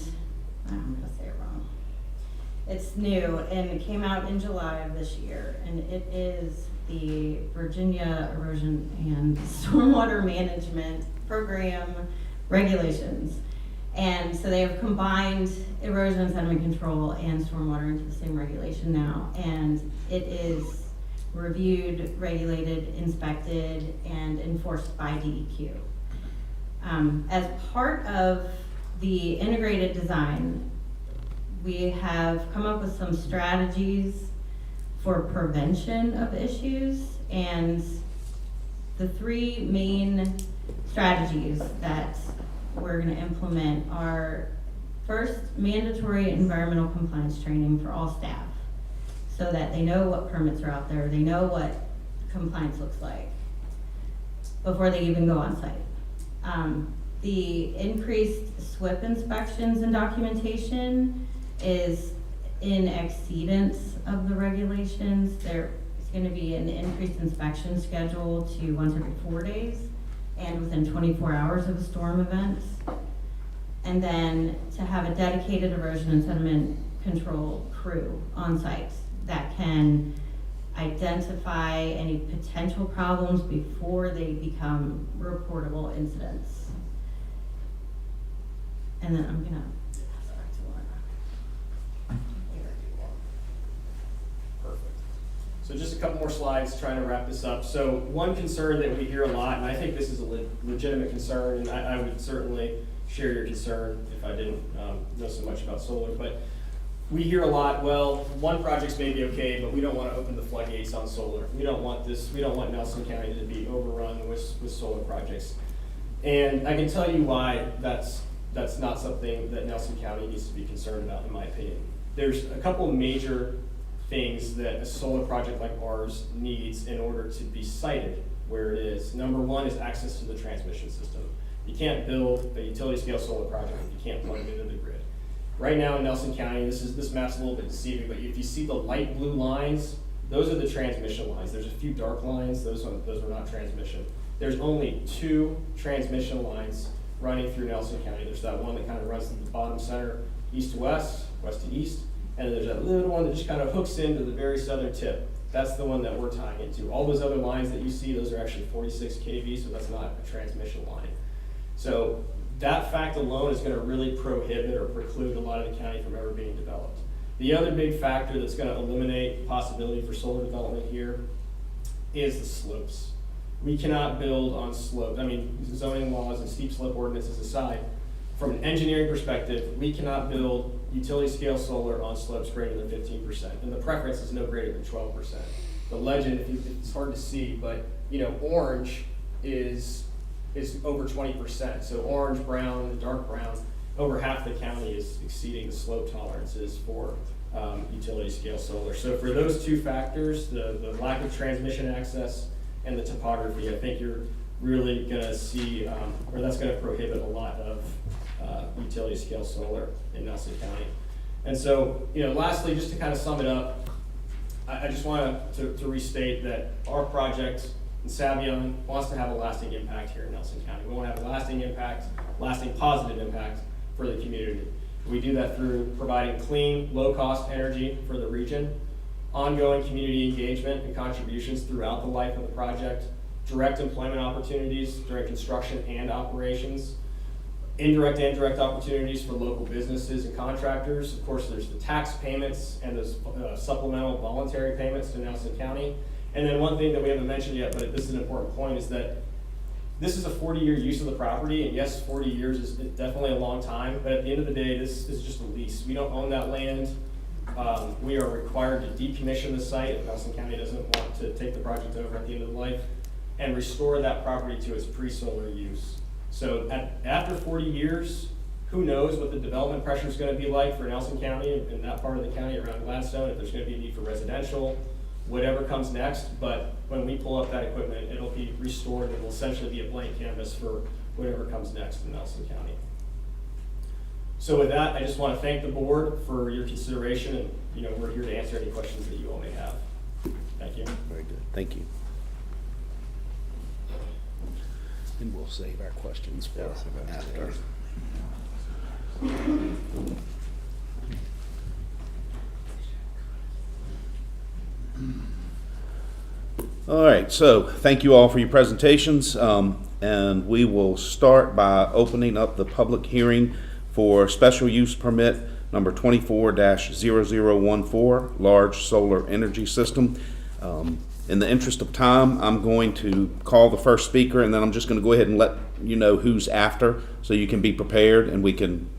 I'm going to say it wrong. It's new and it came out in July of this year, and it is the Virginia Erosion and Stormwater Management Program regulations. And so they have combined erosion and sediment control and stormwater into the same regulation now. And it is reviewed, regulated, inspected, and enforced by DEQ. As part of the integrated design, we have come up with some strategies for prevention of issues. And the three main strategies that we're going to implement are, first, mandatory environmental compliance training for all staff so that they know what permits are out there, they know what compliance looks like before they even go on site. The increased SWIP inspections and documentation is in exceedance of the regulations. There is going to be an increased inspection schedule to once every 4 days and within 24 hours of a storm event. And then to have a dedicated erosion and sediment control crew on site that can identify any potential problems before they become reportable incidents. And then I'm gonna pass it back to Laura. Perfect. So just a couple more slides trying to wrap this up. So one concern that we hear a lot, and I think this is a legitimate concern, and I would certainly share your concern if I didn't know so much about solar, but we hear a lot, well, one project's maybe okay, but we don't want to open the floodgates on solar. We don't want Nelson County to be overrun with solar projects. And I can tell you why that's not something that Nelson County needs to be concerned about, in my opinion. There's a couple major things that a solar project like ours needs in order to be sited where it is. Number one is access to the transmission system. You can't build a utility scale solar project if you can't plug it into the grid. Right now in Nelson County, this map's a little bit deceiving, but if you see the light blue lines, those are the transmission lines. There's a few dark lines, those are not transmission. There's only 2 transmission lines running through Nelson County. There's that one that kind of runs from the bottom center, east to west, west to east, and then there's that little one that just kind of hooks into the very southern tip. That's the one that we're tying into. All those other lines that you see, those are actually 46 kV, so that's not a transmission line. So that fact alone is going to really prohibit or preclude a lot of the county from ever being developed. The other big factor that's going to eliminate possibility for solar development here is the slopes. We cannot build on slopes. I mean, zoning laws and steep slope ordinances aside, from an engineering perspective, we cannot build utility scale solar on slopes greater than 15%. And the preference is no greater than 12%. The legend, it's hard to see, but orange is over 20%. So orange, brown, and dark brown, over half the county is exceeding the slope tolerances for utility scale solar. So for those 2 factors, the lack of transmission access and the topography, I think you're really going to see, or that's going to prohibit a lot of utility scale solar in Nelson County. And so, lastly, just to kind of sum it up, I just want to restate that our project in Savion wants to have a lasting impact here in Nelson County. We want to have a lasting impact, lasting positive impact for the community. We do that through providing clean, low-cost energy for the region, ongoing community engagement and contributions throughout the life of the project, direct employment opportunities during construction and operations, indirect and direct opportunities for local businesses and contractors. Of course, there's the tax payments and those supplemental voluntary payments to Nelson County. And then one thing that we haven't mentioned yet, but this is an important point, is that this is a 40-year use of the property, and yes, 40 years is definitely a long time, but at the end of the day, this is just a lease. We don't own that land. We are required to decommission the site if Nelson County doesn't want to take the project over at the end of the life and restore that property to its pre-solar use. So after 40 years, who knows what the development pressure is going to be like for Nelson County and that part of the county around Gladstone, if there's going to be a need for residential, whatever comes next. But when we pull up that equipment, it'll be restored and it will essentially be a blank canvas for whatever comes next in Nelson County. So with that, I just want to thank the board for your consideration, and we're here to answer any questions that you all may have. Thank you. Very good. Thank you. And we'll save our questions for after. All right, so thank you all for your presentations, and we will start by opening up the public hearing for special use permit number 24-0014, large solar energy system. In the interest of time, I'm going to call the first speaker, and then I'm just going to go ahead and let you know who's after, so you can be prepared and we can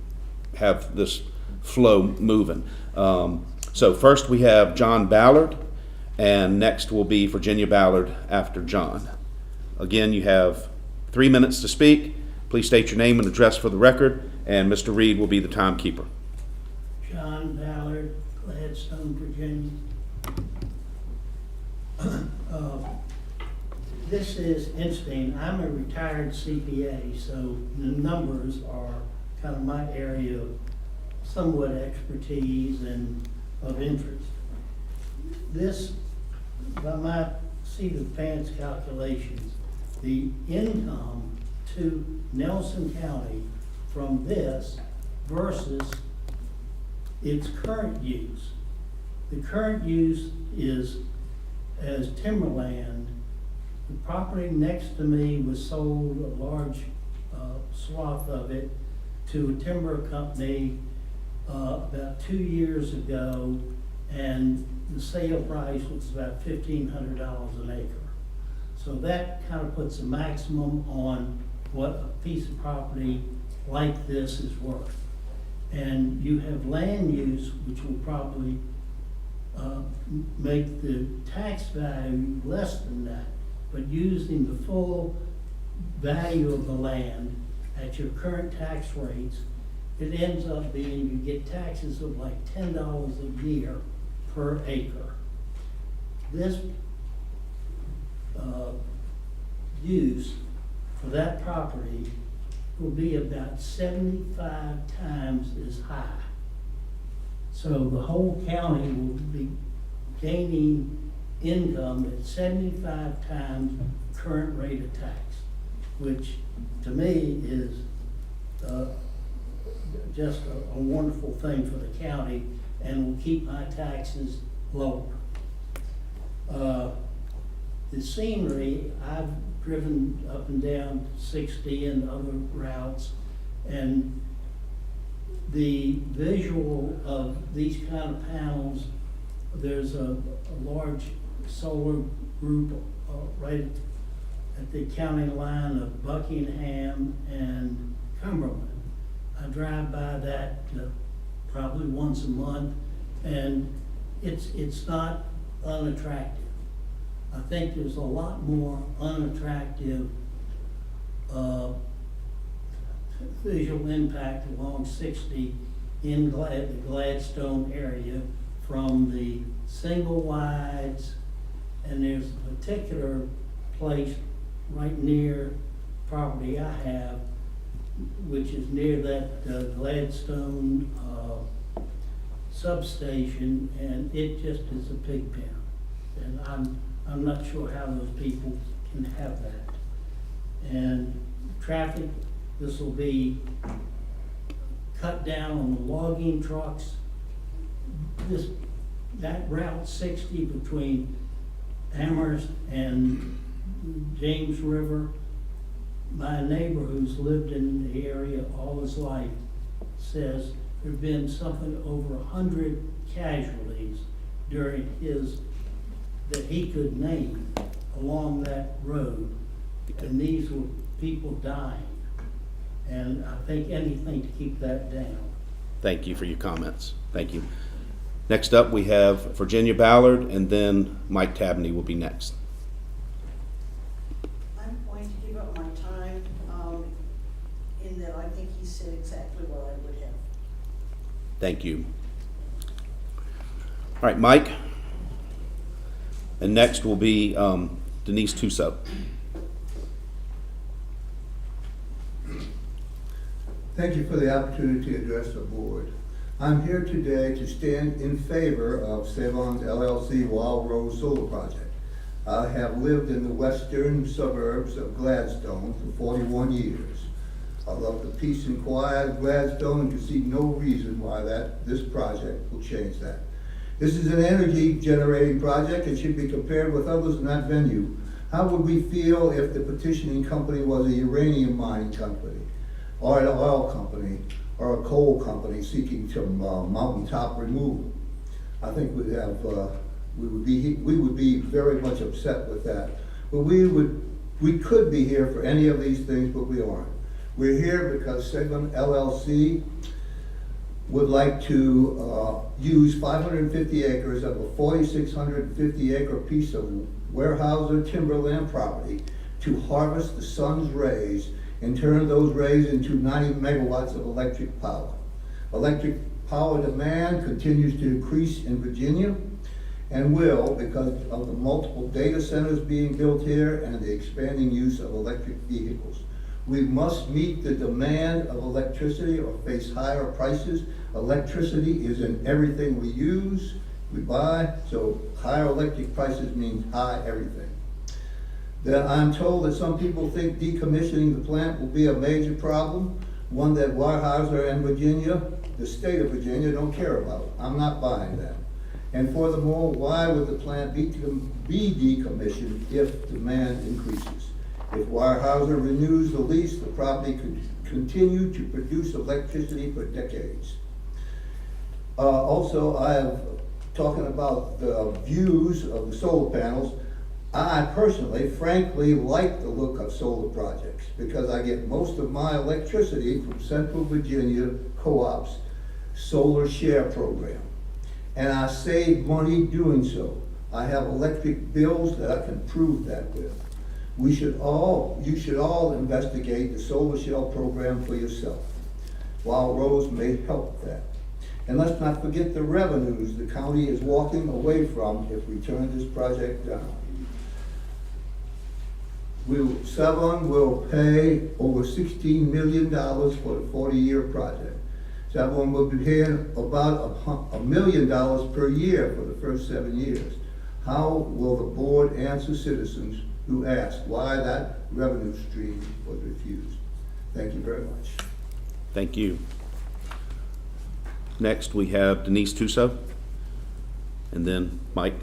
have this flow moving. So first we have John Ballard, and next will be Virginia Ballard after John. Again, you have 3 minutes to speak. Please state your name and address for the record, and Mr. Reed will be the timekeeper. John Ballard, Gladstone, Virginia. This is interesting. I'm a retired CPA, so the numbers are kind of my area of somewhat expertise and of interest. This, by my seat of pants calculations, the income to Nelson County from this versus its current use. The current use is as timberland. The property next to me was sold, a large swath of it, to a timber company about 2 years ago, and the sale price was about $1,500 an acre. So that kind of puts a maximum on what a piece of property like this is worth. And you have land use, which will probably make the tax value less than that, but using the full value of the land at your current tax rates, it ends up being you get taxes of like $10 a year per acre. This use for that property will be about 75 times as high. So the whole county will be gaining income at 75 times current rate of tax, which to me is just a wonderful thing for the county and will keep my taxes lower. The scenery, I've driven up and down 60 and other routes, and the visual of these kind of panels, there's a large solar group right at the county line of Buckingham and Cumberland. I drive by that probably once a month, and it's not unattractive. I think there's a lot more unattractive visual impact along 60 in the Gladstone area from the single wides, and there's a particular place right near property I have, which is near that Gladstone substation, and it just is a pig pen. And I'm not sure how those people can have that. And traffic, this will be cut down on the logging trucks. That Route 60 between Amherst and James River, my neighbor who's lived in the area all his life says there've been something over 100 casualties during that he could name along that road. And these were people dying. And I think anything to keep that down. Thank you for your comments. Thank you. Next up, we have Virginia Ballard, and then Mike Tabney will be next. I'm going to give up my time, in that I think he said exactly what I would have. Thank you. All right, Mike. And next will be Denise Tussaud. Thank you for the opportunity to address the board. I'm here today to stand in favor of Savon's LLC Wild Rose Solar Project. I have lived in the western suburbs of Gladstone for 41 years. I love the peace and quiet of Gladstone and can see no reason why this project will change that. This is an energy generating project and should be compared with others in that venue. How would we feel if the petitioning company was a uranium mining company, or an oil company, or a coal company seeking some mountaintop removal? I think we would be very much upset with that. But we could be here for any of these things, but we aren't. We're here because Savon LLC would like to use 550 acres of a 4,650 acre piece of Weyerhaeuser timberland property to harvest the sun's rays and turn those rays into 90 megawatts of electric power. Electric power demand continues to increase in Virginia and will because of the multiple data centers being built here and the expanding use of electric vehicles. We must meet the demand of electricity or face higher prices. Electricity is in everything we use, we buy, so higher electric prices means high everything. That I'm told that some people think decommissioning the plant will be a major problem, one that Weyerhaeuser and Virginia, the state of Virginia, don't care about. I'm not buying that. And furthermore, why would the plant be decommissioned if demand increases? If Weyerhaeuser renews the lease, the property could continue to produce electricity for decades. Also, I have talking about the views of the solar panels. I personally, frankly, like the look of solar projects because I get most of my electricity from Central Virginia Co-op's Solar Share Program. And I save money doing so. I have electric bills that I can prove that with. You should all investigate the Solar Shell Program for yourself. Wild Rose may help that. And let's not forget the revenues the county is walking away from if we turn this project down. Savon will pay over $16 million for the 40-year project. Savon will be paying about $1 million per year for the first 7 years. How will the board answer citizens who ask why that revenue stream was refused? Thank you very much. Thank you. Next, we have Denise Tuso, and then Mike.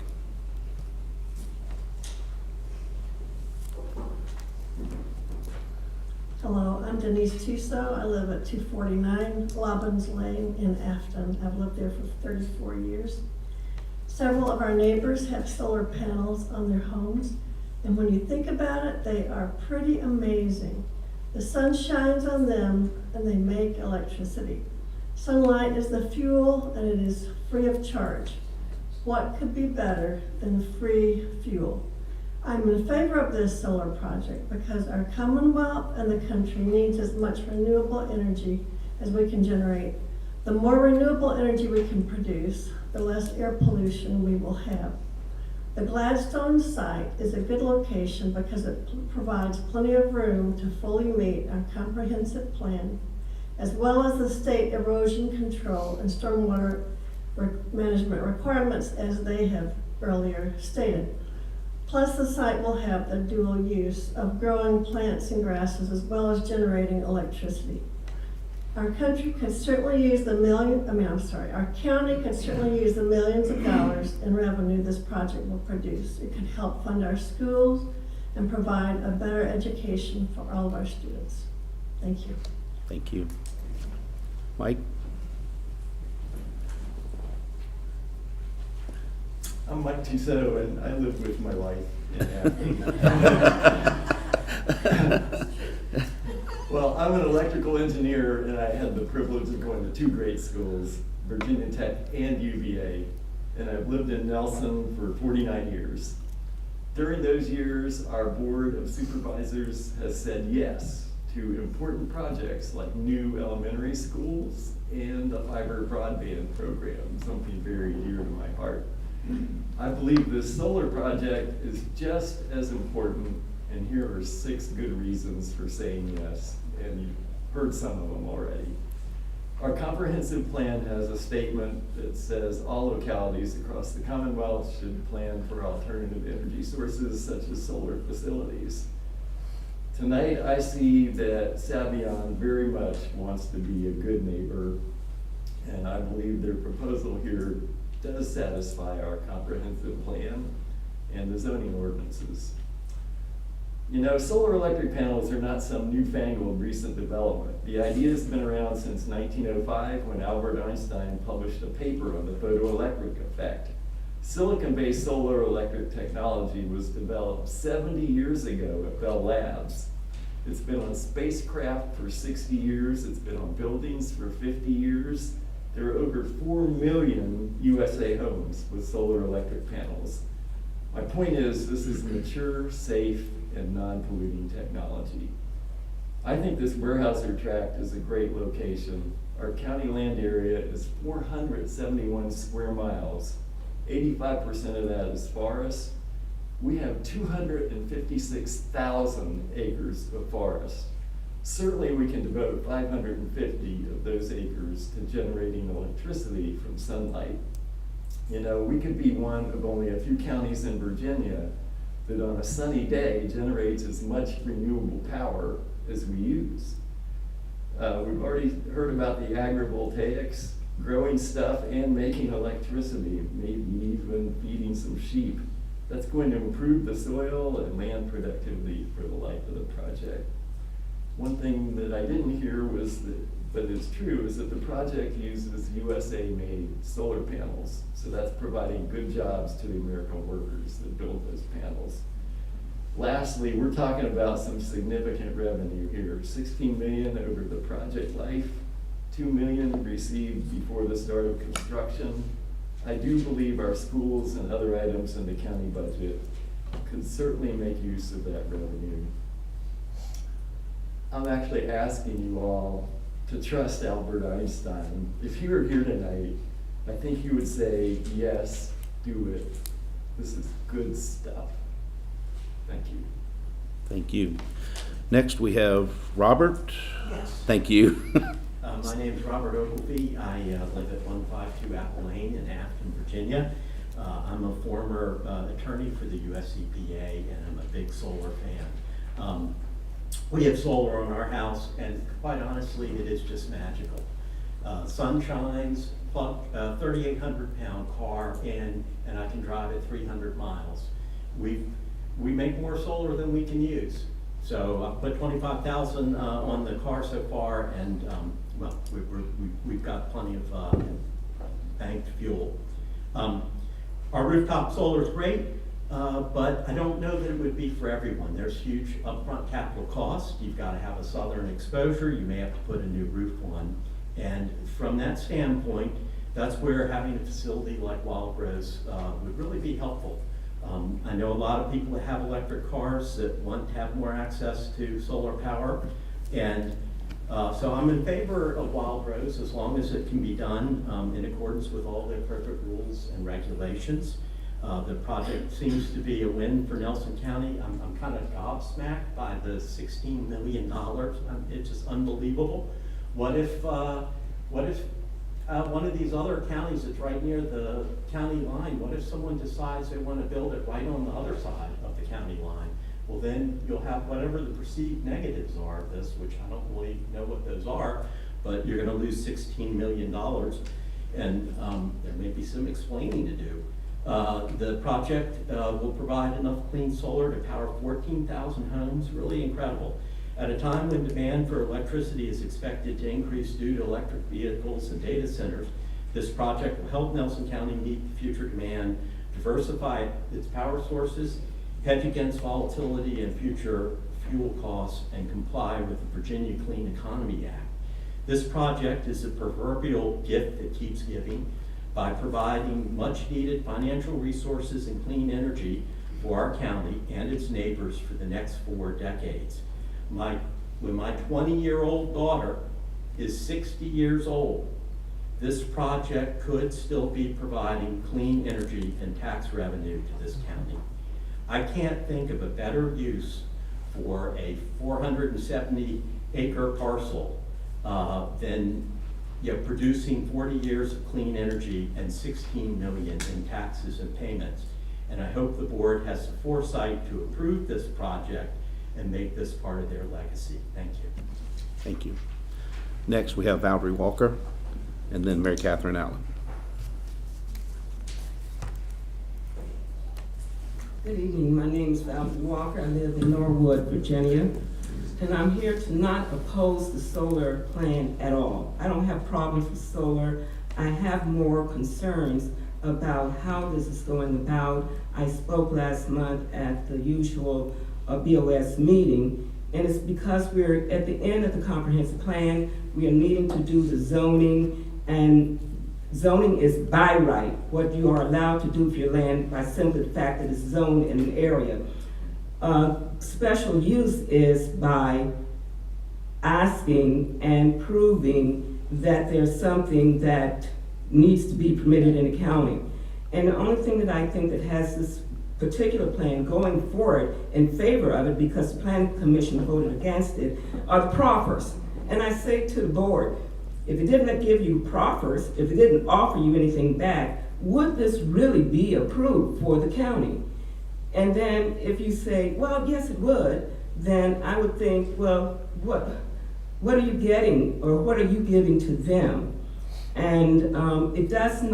Hello, I'm Denise Tuso. I live at 249 Lobbins Lane in Afton. I've lived there for 34 years. Several of our neighbors have solar panels on their homes, and when you think about it, they are pretty amazing. The sun shines on them and they make electricity. Sunlight is the fuel and it is free of charge. What could be better than free fuel? I'm in favor of this solar project because our Commonwealth and the country needs as much renewable energy as we can generate. The more renewable energy we can produce, the less air pollution we will have. The Gladstone site is a good location because it provides plenty of room to fully meet our comprehensive plan, as well as the state erosion control and stormwater management requirements as they have earlier stated. Plus, the site will have the dual use of growing plants and grasses as well as generating electricity. Our country could certainly use our county could certainly use the millions of dollars in revenue this project will produce. It could help fund our schools and provide a better education for all of our students. Thank you. Thank you. Mike? I'm Mike Tuso, and I live with my wife in Akron. Well, I'm an electrical engineer, and I had the privilege of going to two great schools, Virginia Tech and UVA, and I've lived in Nelson for 49 years. During those years, our Board of Supervisors has said yes to important projects like new elementary schools and the fiber broadband program, something very dear to my heart. I believe this solar project is just as important, and here are 6 good reasons for saying yes, and you've heard some of them already. Our comprehensive plan has a statement that says all localities across the Commonwealth should plan for alternative energy sources such as solar facilities. Tonight, I see that Savion very much wants to be a good neighbor, and I believe their proposal here does satisfy our comprehensive plan and the zoning ordinances. You know, solar electric panels are not some newfangled recent development. The idea has been around since 1905 when Albert Einstein published a paper on the photoelectric effect. Silicon-based solar electric technology was developed 70 years ago at Bell Labs. It's been on spacecraft for 60 years. It's been on buildings for 50 years. There are over 4 million USA homes with solar electric panels. My point is, this is mature, safe, and non-polluting technology. I think this Weyerhaeuser tract is a great location. Our county land area is 471 square miles. 85% of that is forest. We have 256,000 acres of forest. Certainly we can devote 550 of those acres to generating electricity from sunlight. You know, we could be one of only a few counties in Virginia that on a sunny day generates as much renewable power as we use. We've already heard about the agrivoltaics, growing stuff and making electricity, maybe even feeding some sheep. That's going to improve the soil and land productivity for the life of the project. One thing that I didn't hear was that, but it's true, is that the project uses USA-made solar panels. So that's providing good jobs to the American workers that build those panels. Lastly, we're talking about some significant revenue here. $16 million over the project life, $2 million received before the start of construction. I do believe our schools and other items in the county budget could certainly make use of that revenue. I'm actually asking you all to trust Albert Einstein. If he were here tonight, I think he would say, yes, do it. This is good stuff. Thank you. Thank you. Next, we have Robert. Yes. Thank you. My name is Robert Ogilvie. I live at 152 Apple Lane in Afton, Virginia. I'm a former attorney for the US EPA, and I'm a big solar fan. We have solar on our house, and quite honestly, it is just magical. Sun shines, plug a 3,800-pound car in, and I can drive it 300 miles. We make more solar than we can use. So I've put 25,000 on the car so far, and well, we've got plenty of banked fuel. Our rooftop solar is great, but I don't know that it would be for everyone. There's huge upfront capital costs. You've got to have a southern exposure. You may have to put a new roof on. And from that standpoint, that's where having a facility like Wild Rose would really be helpful. I know a lot of people that have electric cars that want to have more access to solar power. And so I'm in favor of Wild Rose as long as it can be done in accordance with all the appropriate rules and regulations. The project seems to be a win for Nelson County. I'm kind of gobsmacked by the $16 million. It's just unbelievable. What if one of these other counties that's right near the county line, what if someone decides they want to build it right on the other side of the county line? Well, then you'll have whatever the perceived negatives are of this, which I don't really know what those are, but you're going to lose $16 million, and there may be some explaining to do. The project will provide enough clean solar to power 14,000 homes, really incredible. At a time when demand for electricity is expected to increase due to electric vehicles and data centers, this project will help Nelson County meet the future demand, diversify its power sources, hedge against volatility and future fuel costs, and comply with the Virginia Clean Economy Act. This project is a proverbial gift that keeps giving by providing much needed financial resources and clean energy for our county and its neighbors for the next 4 decades. When my 20-year-old daughter is 60 years old, this project could still be providing clean energy and tax revenue to this county. I can't think of a better use for a 470-acre parcel than producing 40 years of clean energy and $16 million in taxes and payments. And I hope the board has the foresight to approve this project and make this part of their legacy. Thank you. Thank you. Next, we have Valerie Walker, and then Mary Catherine Allen. Good evening. My name is Valerie Walker. I live in Norwood, Virginia, and I'm here to not oppose the solar plan at all. I don't have problems with solar. I have more concerns about how this is going about. I spoke last month at the usual BOS meeting, and it's because we're at the end of the comprehensive plan. We are needing to do the zoning, and zoning is by right, what you are allowed to do with your land by simply the fact that it's zoned in an area. Special use is by asking and proving that there's something that needs to be permitted in the county. And the only thing that I think that has this particular plan going forward in favor of it, because the Planning Commission voted against it, are the proffers. And I say to the board, if it didn't give you proffers, if it didn't offer you anything back, would this really be approved for the county? And then if you say, well, yes, it would, then I would think, well, what are you getting, or what are you giving to them? And it doesn't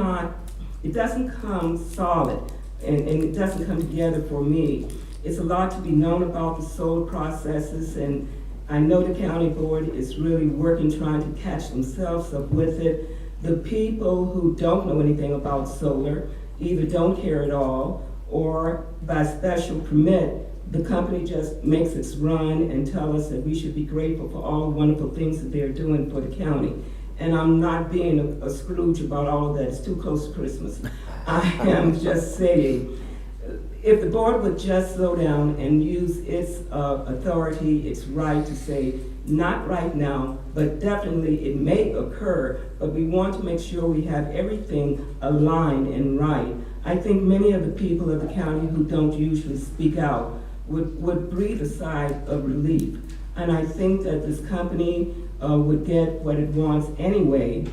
come solid, and it doesn't come together for me. It's a lot to be known about the solar processes, and I know the county board is really working, trying to catch themselves up with it. The people who don't know anything about solar either don't care at all, or by special permit, the company just makes its run and tell us that we should be grateful for all the wonderful things that they're doing for the county. And I'm not being a Scrooge about all of that. It's too close to Christmas. I am just saying, if the board would just slow down and use its authority, its right to say, not right now, but definitely it may occur, but we want to make sure we have everything aligned and right. I think many of the people of the county who don't usually speak out would breathe a sigh of relief. And I think that this company would get what it wants anyway,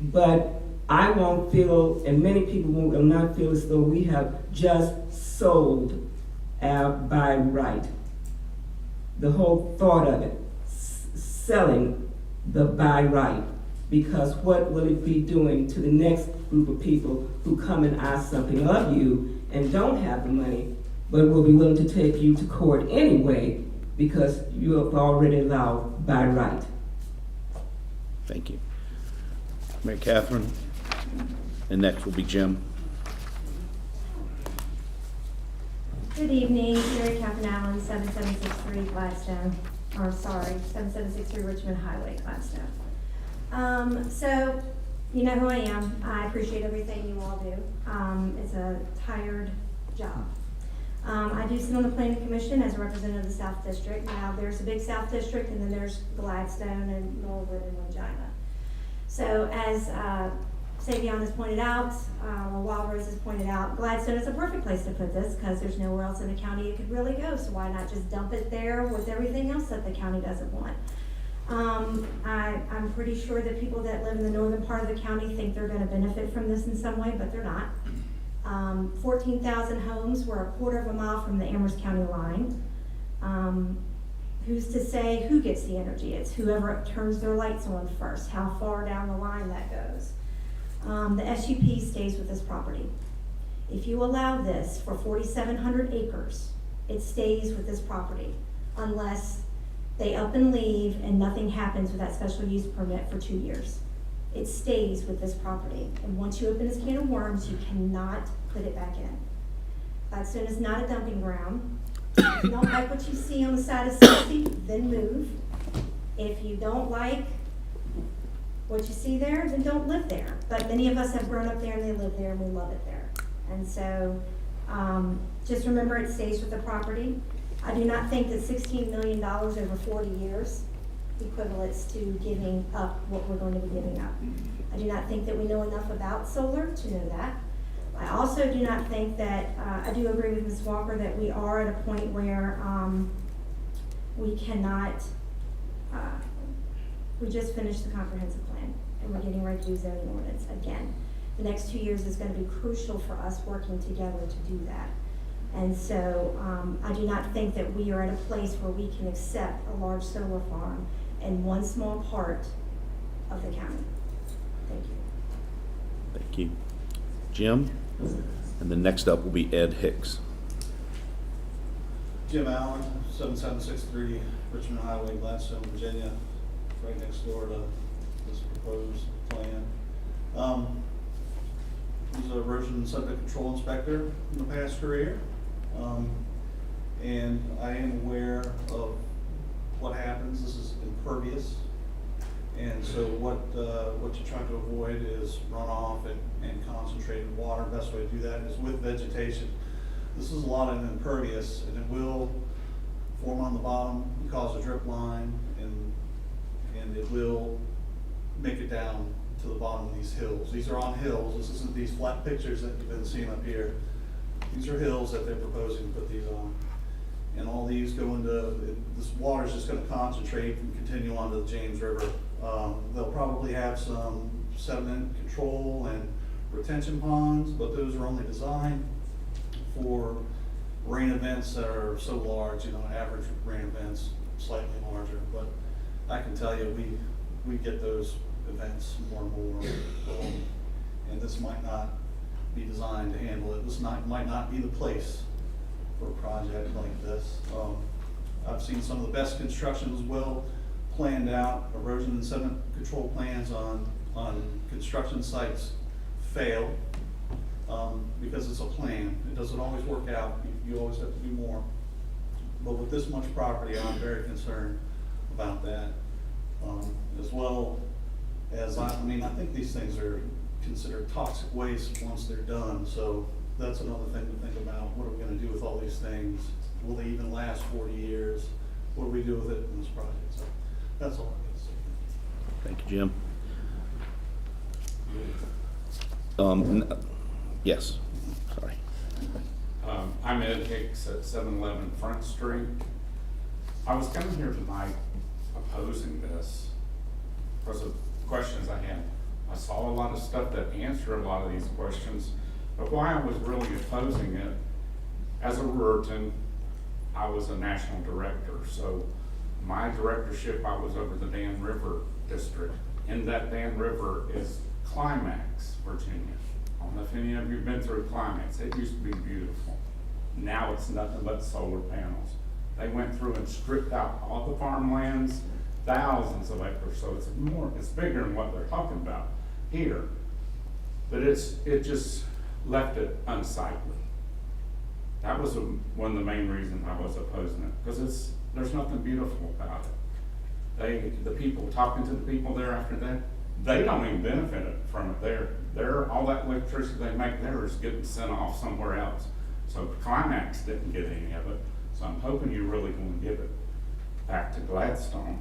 but I won't feel, and many people will not feel as though we have just sold our by right. The whole thought of it, selling the by right, because what will it be doing to the next group of people who come and ask something of you and don't have the money, but will be willing to take you to court anyway because you have already allowed by right. Thank you. Mary Catherine, and next will be Jim. Good evening, Mary Catherine Allen, 7763 Gladstone, 7763 Richmond Highway, Gladstone. So, you know who I am. I appreciate everything you all do. It's a tired job. I do sit on the planning commission as a representative of the South District. Now, there's a big South District, and then there's Gladstone and Norwood and Regina. So, as Savion has pointed out, or Wild Rose has pointed out, Gladstone is a perfect place to put this because there's nowhere else in the county it could really go. So why not just dump it there with everything else that the county doesn't want? I'm pretty sure that people that live in the northern part of the county think they're going to benefit from this in some way, but they're not. 14,000 homes. We're a quarter of a mile from the Amherst County line. Who's to say who gets the energy? It's whoever turns their lights on first, how far down the line that goes. The SUP stays with this property. If you allow this for 4,700 acres, it stays with this property unless they up and leave and nothing happens with that special use permit for 2 years. It stays with this property. And once you open this can of worms, you cannot put it back in. Gladstone is not a dumping ground. If you don't like what you see on the side of 60, then move. If you don't like what you see there, then don't live there. But many of us have grown up there and they live there and we love it there. And so just remember it stays with the property. I do not think that $16 million over 40 years equivalents to giving up what we're going to be giving up. I do not think that we know enough about solar to know that. I also do not think that, I do agree with Ms. Walker that we are at a point where we cannot, we just finished the comprehensive plan and we're getting ready to do zoning ordinance again. The next 2 years is going to be crucial for us working together to do that. And so I do not think that we are at a place where we can accept a large solar farm in one small part of the county. Thank you. Thank you. Jim? And then next up will be Ed Hicks. Jim Allen, 7763 Richmond Highway, Gladstone, Virginia, right next door to this proposed plan. I was an erosion and sediment control inspector in the past career. And I am aware of what happens. This is impervious. And so what you're trying to avoid is runoff and concentrated water. Best way to do that is with vegetation. This is a lot of impervious, and it will form on the bottom, cause a drip line, and it will make it down to the bottom of these hills. These are on hills. This isn't these flat pictures that you've been seeing up here. These are hills that they're proposing to put these on. And all these go into, this water's just gonna concentrate and continue on to the James River. They'll probably have some sediment control and retention ponds, but those are only designed for rain events that are so large, average rain events, slightly larger. But I can tell you, we get those events more and more. And this might not be designed to handle it. This might not be the place for a project like this. I've seen some of the best constructions well planned out, erosion and sediment control plans on construction sites fail because it's a plan. It doesn't always work out. You always have to do more. But with this much property, I'm very concerned about that. As well as, I think these things are considered toxic waste once they're done. So that's another thing to think about. What are we going to do with all these things? Will they even last 40 years? What do we do with it in this project? So that's all I can say. Thank you, Jim. Yes, sorry. I'm Ed Hicks at 711 Front Street. I was coming here tonight opposing this because of questions I had. I saw a lot of stuff that answered a lot of these questions, but why I was really opposing it, as a Ruritan, I was a national director. So my directorship, I was over the Dan River district. In that Dan River is Climax, Virginia. I don't know if any of you have been through Climax. It used to be beautiful. Now it's nothing but solar panels. They went through and stripped out all the farmlands, thousands of acres, so it's bigger than what they're talking about here. But it just left it unsightly. That was one of the main reasons I was opposing it, because there's nothing beautiful about it. The people, talking to the people there after that, they don't even benefit from it. All that electricity they make there is getting sent off somewhere else. So Climax didn't get any of it. So I'm hoping you're really going to give it back to Gladstone.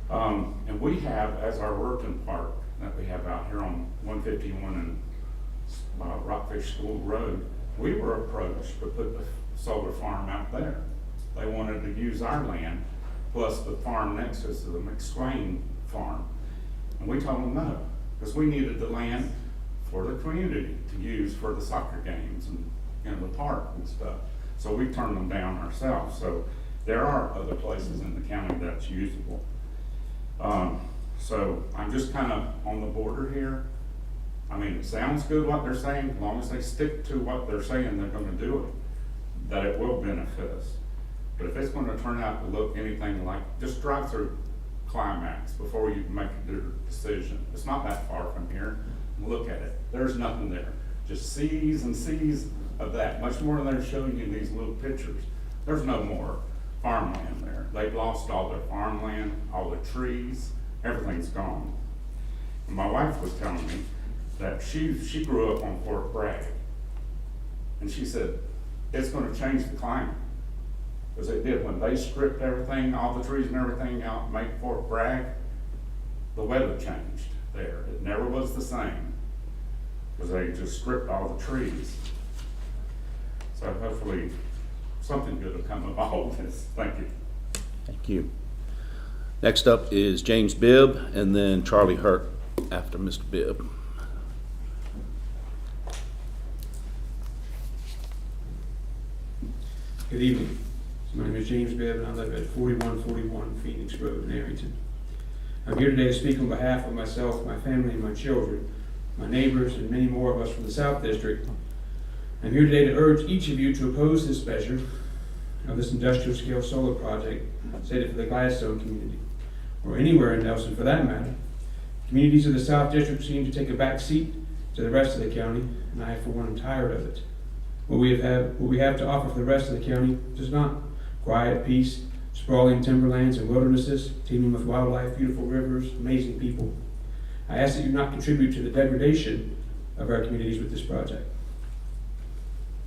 And we have, as our Ruritan Park that we have out here on 151 and Rockfish School Road, we were approached to put the solar farm out there. They wanted to use our land plus the farm next to us, the McSwain farm. And we told them no, because we needed the land for the community to use for the soccer games and the park and stuff. So we turned them down ourselves. So there are other places in the county that's usable. So I'm just kind of on the border here. I mean, it sounds good what they're saying, as long as they stick to what they're saying they're going to do it, that it will benefit us. But if it's going to turn out to look anything like, just drive through Climax before you make a decision. It's not that far from here. Look at it. There's nothing there. Just seas and seas of that. Much more than they're showing you in these little pictures. There's no more farmland there. They've lost all their farmland, all the trees, everything's gone. And my wife was telling me that she grew up on Fort Bragg. And she said, it's going to change the climate. Because it did when they stripped everything, all the trees and everything out, and made Fort Bragg, the weather changed there. It never was the same. Because they just stripped all the trees. So hopefully something good will come of all this. Thank you. Thank you. Next up is James Bibb, and then Charlie Hurt after Mr. Bibb. Good evening. My name is James Bibb, and I live at 4141 Phoenix Road in Arrington. I'm here today to speak on behalf of myself, my family, and my children, my neighbors, and many more of us from the South District. I'm here today to urge each of you to oppose this measure of this industrial scale solar project slated for the Gladstone community, or anywhere in Nelson for that matter. Communities of the South District seem to take a back seat to the rest of the county, and I, for one, am tired of it. What we have to offer for the rest of the county does not. Quiet, peace, sprawling timberlands and wildernesses, teeming with wildlife, beautiful rivers, amazing people. I ask that you not contribute to the degradation of our communities with this project.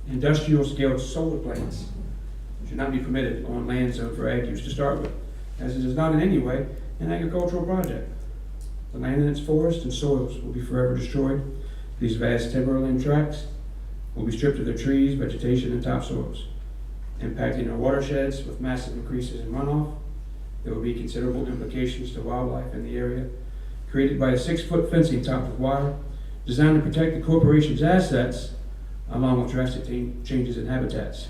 Industrial scale solar plants should not be permitted on land zoned for ag use to start with, as it is not in any way an agricultural project. The land in its forests and soils will be forever destroyed. These vast timberland tracts will be stripped of their trees, vegetation, and topsoils, impacting our watersheds with massive increases in runoff. There will be considerable implications to wildlife in the area, created by a 6-foot fencing topped with wire, designed to protect the corporation's assets, along with drastic changes in habitats.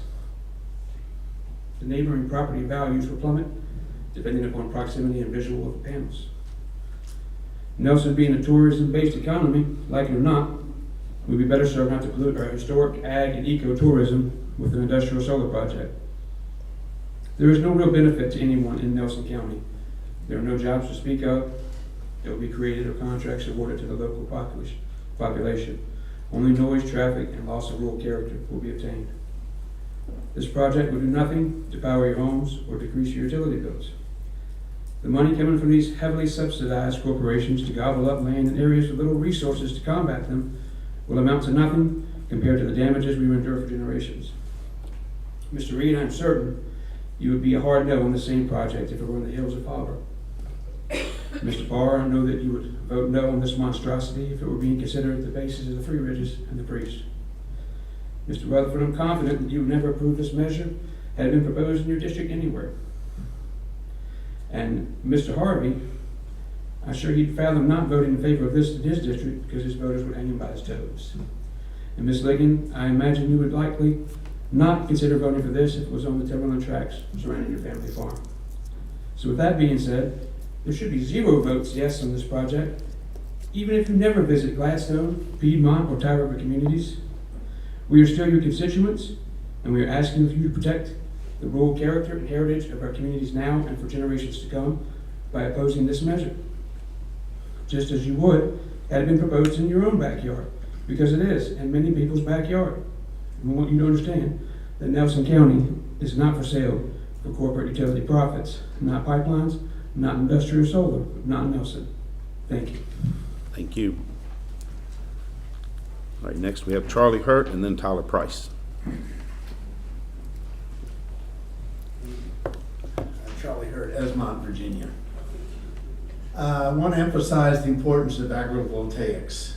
The neighboring property values will plummet, depending upon proximity and visual of the panels. Nelson, being a tourism-based economy, like it or not, we'd be better served not to pollute our historic ag and ecotourism with an industrial solar project. There is no real benefit to anyone in Nelson County. There are no jobs to speak of that will be created or contracts awarded to the local population. Only noise, traffic, and loss of rural character will be obtained. This project will do nothing to power your homes or decrease your utility bills. The money coming from these heavily subsidized corporations to gobble up land in areas with little resources to combat them will amount to nothing compared to the damages we will endure for generations. Mr. Reed, I'm certain you would be a hard no on the same project if it were in the hills of Auburn. Mr. Parr, I know that you would vote no on this monstrosity if it were being considered at the bases of the Three Ridges and the Priest. Mr. Rutherford, I'm confident that you would never approve this measure had it been proposed in your district anywhere. And Mr. Harvey, I'm sure he'd fathom not voting in favor of this in his district because his voters would hang him by his toes. And Ms. Ligon, I imagine you would likely not consider voting for this if it was on the timberland tracts surrounding your family farm. So with that being said, there should be 0 votes yes on this project, even if you never visit Gladstone, Piedmont, or Tie River communities. We are still your constituents, and we are asking you to protect the rural character and heritage of our communities now and for generations to come by opposing this measure, just as you would had it been proposed in your own backyard, because it is in many people's backyard. And we want you to understand that Nelson County is not for sale for corporate utility profits, not pipelines, not industrial solar, not Nelson. Thank you. Thank you. All right, next we have Charlie Hurt and then Tyler Price. Charlie Hurt, Esmont, Virginia. I want to emphasize the importance of agrivoltaics.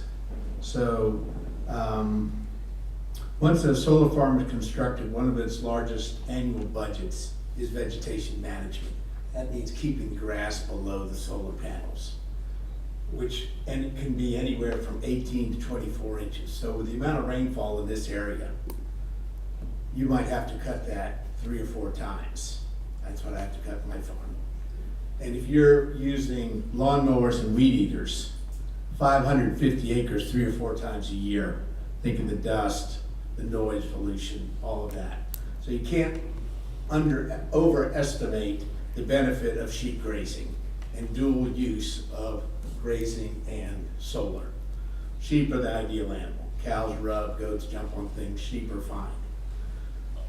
So once a solar farm is constructed, one of its largest annual budgets is vegetation management. That means keeping grass below the solar panels, and it can be anywhere from 18 to 24 inches. So with the amount of rainfall in this area, you might have to cut that 3 or 4 times. That's what I have to cut my farm. And if you're using lawnmowers and weed eaters, 550 acres 3 or 4 times a year, think of the dust, the noise pollution, all of that. So you can't overestimate the benefit of sheep grazing and dual use of grazing and solar. Sheep are the ideal animal. Cows rub, goats jump on things, sheep are fine.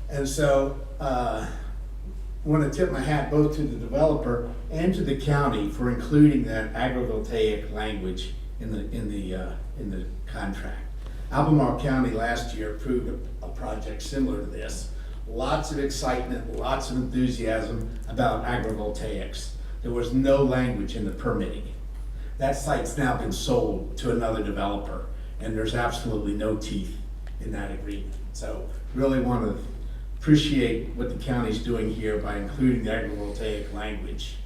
And so I want to tip my hat both to the developer and to the county for including that agrivoltaic language in the contract. Albemarle County last year approved a project similar to this. Lots of excitement, lots of enthusiasm about agrivoltaics. There was no language in the permitting. That site's now been sold to another developer, and there's absolutely no teeth in that agreement. So really want to appreciate what the county's doing here by including the agrivoltaic language.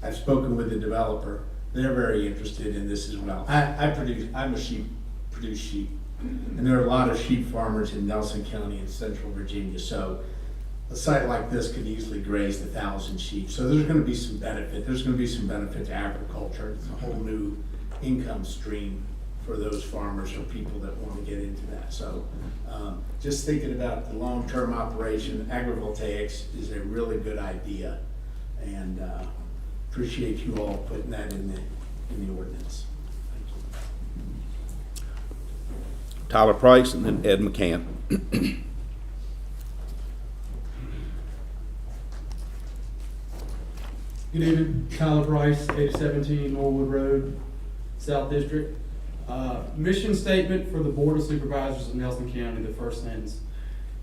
I've spoken with the developer. They're very interested in this as well. Produce sheep, and there are a lot of sheep farmers in Nelson County and Central Virginia. So a site like this could easily graze 1,000 sheep. So there's going to be some benefit. There's going to be some benefit to agriculture. It's a whole new income stream for those farmers or people that want to get into that. So just thinking about the long-term operation, agrivoltaics is a really good idea, and appreciate you all putting that in the ordinance. Thank you. Tyler Price and then Ed McCann. Good evening, Tyler Price, 817 Norwood Road, South District. Mission statement for the Board of Supervisors of Nelson County, the first sentence.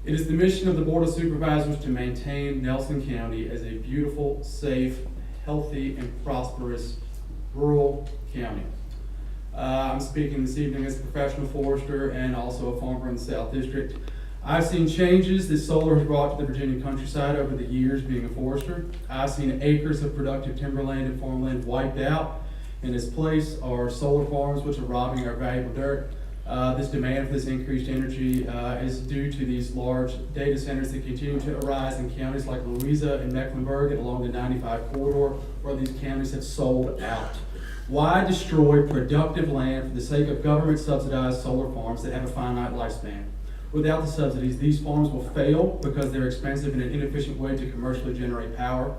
It is the mission of the Board of Supervisors to maintain Nelson County as a beautiful, safe, healthy, and prosperous rural county. I'm speaking this evening as a professional forester and also a farmer in the South District. I've seen changes that solar has brought to the Virginia countryside over the years being a forester. I've seen acres of productive timberland and farmland wiped out. In its place are solar farms which are robbing our valuable dirt. This demand for this increased energy is due to these large data centers that continue to arise in counties like Louisa and Mecklenburg and along the 95 corridor, where these counties have sold out. Why destroy productive land for the sake of government subsidized solar farms that have a finite lifespan? Without the subsidies, these farms will fail because they're expensive and an inefficient way to commercially generate power.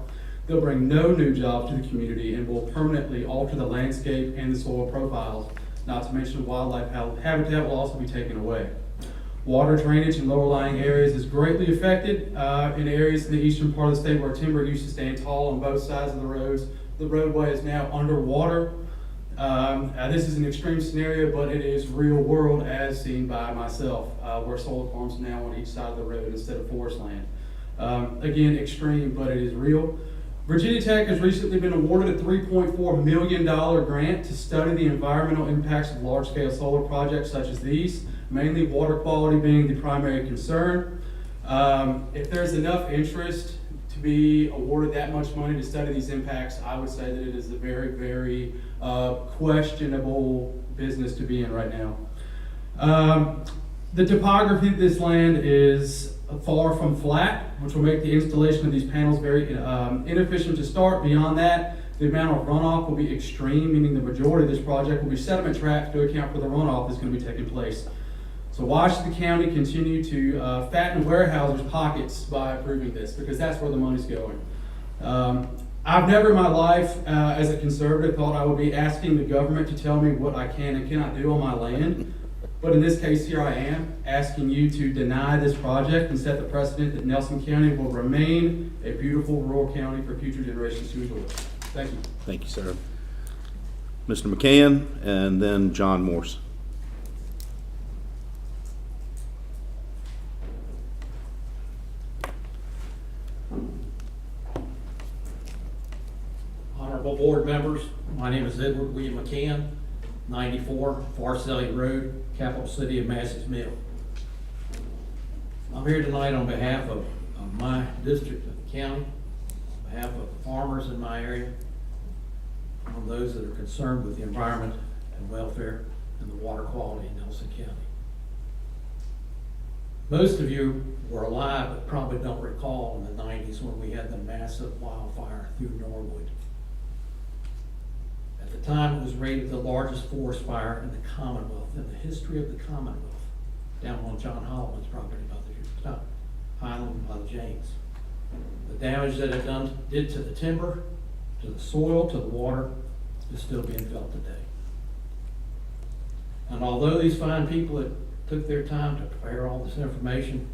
They'll bring no new jobs to the community and will permanently alter the landscape and the soil profiles, not to mention wildlife habitat will also be taken away. Water drainage in lower lying areas is greatly affected. In areas in the eastern part of the state where timber used to stand tall on both sides of the roads, the roadway is now underwater. This is an extreme scenario, but it is real world as seen by myself, where solar farms are now on each side of the road instead of forest land. Again, extreme, but it is real. Virginia Tech has recently been awarded a $3.4 million grant to study the environmental impacts of large-scale solar projects such as these, mainly water quality being the primary concern. If there's enough interest to be awarded that much money to study these impacts, I would say that it is a very, very questionable business to be in right now. The topography of this land is far from flat, which will make the installation of these panels very inefficient to start. Beyond that, the amount of runoff will be extreme, meaning the majority of this project will be sediment trapped to account for the runoff that's going to be taking place. So why should the county continue to fatten warehouses' pockets by approving this? Because that's where the money's going. I've never in my life, as a conservative, thought I would be asking the government to tell me what I can and cannot do on my land. But in this case here, I am asking you to deny this project and set the precedent that Nelson County will remain a beautiful rural county for future generations to enjoy. Thank you. Thank you, sir. Mr. McCann, and then John Morse. Honorable board members, my name is Edward William McCann, 94 Farcelli Road, capital city of Massey's Mill. I'm here tonight on behalf of my district of the county, on behalf of the farmers in my area, on those that are concerned with the environment and welfare and the water quality in Nelson County. Most of you were alive but probably don't recall in the 90s when we had the massive wildfire through Norwood. At the time, it was rated the largest forest fire in the Commonwealth, in the history of the Commonwealth, down on John Holloman's property by the top, Highland by the James. The damage that it did to the timber, to the soil, to the water, is still being felt today. And although these fine people that took their time to prepare all this information,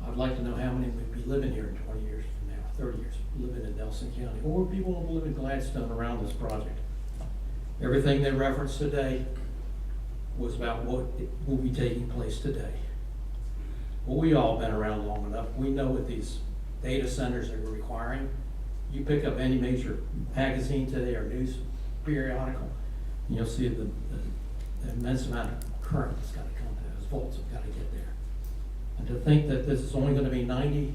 I'd like to know how many would be living here in 20 years from now, 30 years, living in Nelson County, or people who live in Gladstone around this project. Everything they referenced today was about what will be taking place today. Well, we all been around long enough. We know what these data centers are requiring. You pick up any major magazine today or news periodical, and you'll see the immense amount of current that's got to come to those volts have got to get there. And to think that this is only going to be 90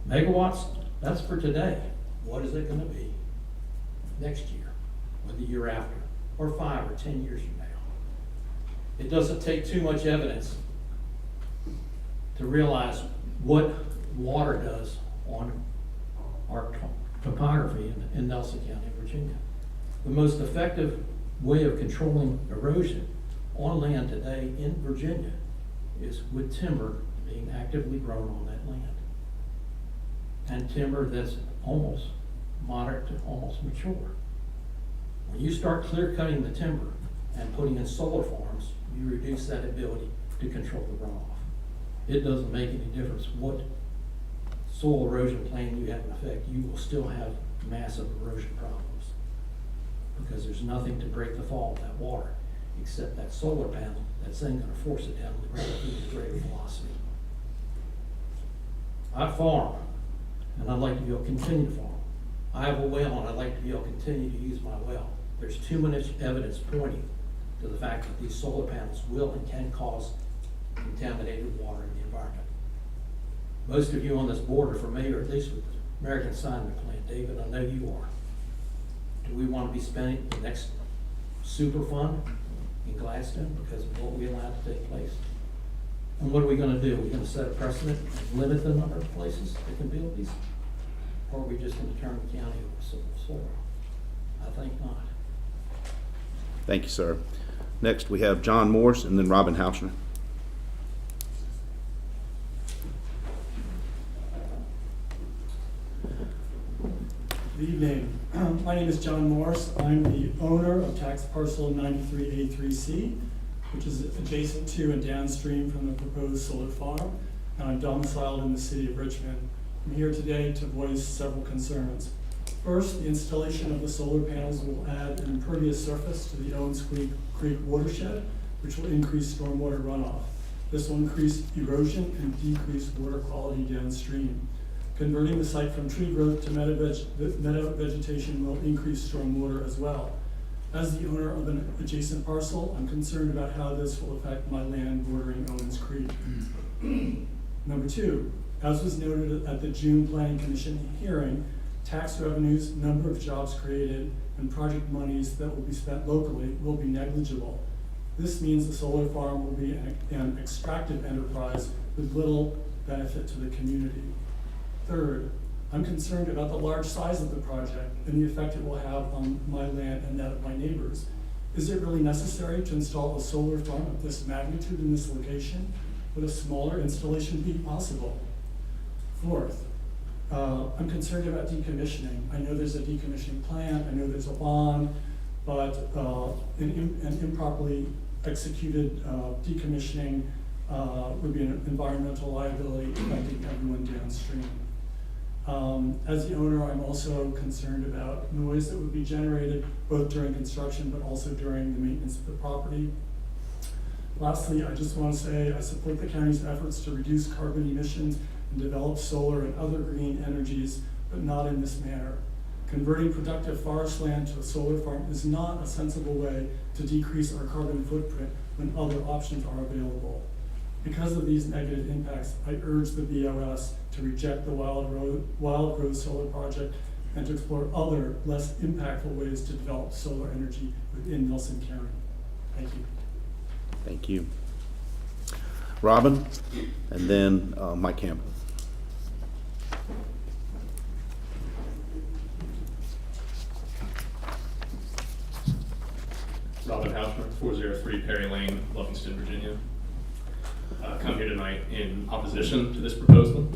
megawatts, that's for today. What is it going to be next year, or the year after, or 5 or 10 years from now? It doesn't take too much evidence to realize what water does on our topography in Nelson County, Virginia. The most effective way of controlling erosion on land today in Virginia is with timber being actively grown on that land. And timber that's almost moderate to almost mature. When you start clear cutting the timber and putting in solar farms, you reduce that ability to control the runoff. It doesn't make any difference what soil erosion plan you have in effect, you will still have massive erosion problems because there's nothing to break the fall of that water except that solar panel that's then going to force it down the ground at a greater velocity. I farm, and I'd like to be able to continue to farm. I have a well, and I'd like to be able to continue to use my well. There's too much evidence pointing to the fact that these solar panels will and can cause contaminated water in the environment. Most of you on this board are familiar, at least with the American Assignment Plan. David, I know you are. Do we want to be spending the next super fund in Gladstone because of what we allowed to take place? And what are we going to do? Are we going to set a precedent and limit the number of places that can build these? Or are we just going to turn the county over to civil soil? I think not. Thank you, sir. Next, we have John Morse and then Robin Hausner. Good evening. My name is John Morse. I'm the owner of tax parcel 93A3C, which is adjacent to and downstream from the proposed solar farm, and I'm domiciled in the city of Richmond. I'm here today to voice several concerns. First, the installation of the solar panels will add an impervious surface to the Owens Creek watershed, which will increase stormwater runoff. This will increase erosion and decrease water quality downstream. Converting the site from tree growth to meadow vegetation will increase stormwater as well. As the owner of an adjacent parcel, I'm concerned about how this will affect my land bordering Owens Creek. Number two, as was noted at the June Planning Commission hearing, tax revenues, number of jobs created, and project monies that will be spent locally will be negligible. This means the solar farm will be an extractive enterprise with little benefit to the community. Third, I'm concerned about the large size of the project and the effect it will have on my land and that of my neighbors. Is it really necessary to install a solar farm of this magnitude in this location? Would a smaller installation be possible? Fourth, I'm concerned about decommissioning. I know there's a decommissioning plan, I know there's a bond, but an improperly executed decommissioning would be an environmental liability affecting everyone downstream. As the owner, I'm also concerned about noise that would be generated both during construction but also during the maintenance of the property. Lastly, I just want to say I support the county's efforts to reduce carbon emissions and develop solar and other green energies, but not in this manner. Converting productive forest land to a solar farm is not a sensible way to decrease our carbon footprint when other options are available. Because of these negative impacts, I urge the BOS to reject the Wild Rose Solar Project and to explore other, less impactful ways to develop solar energy within Nelson County. Thank you. Thank you. Robin, and then Mike Campbell. Robin Hausmer, 403 Perry Lane, Lovingston, Virginia. Come here tonight in opposition to this proposal.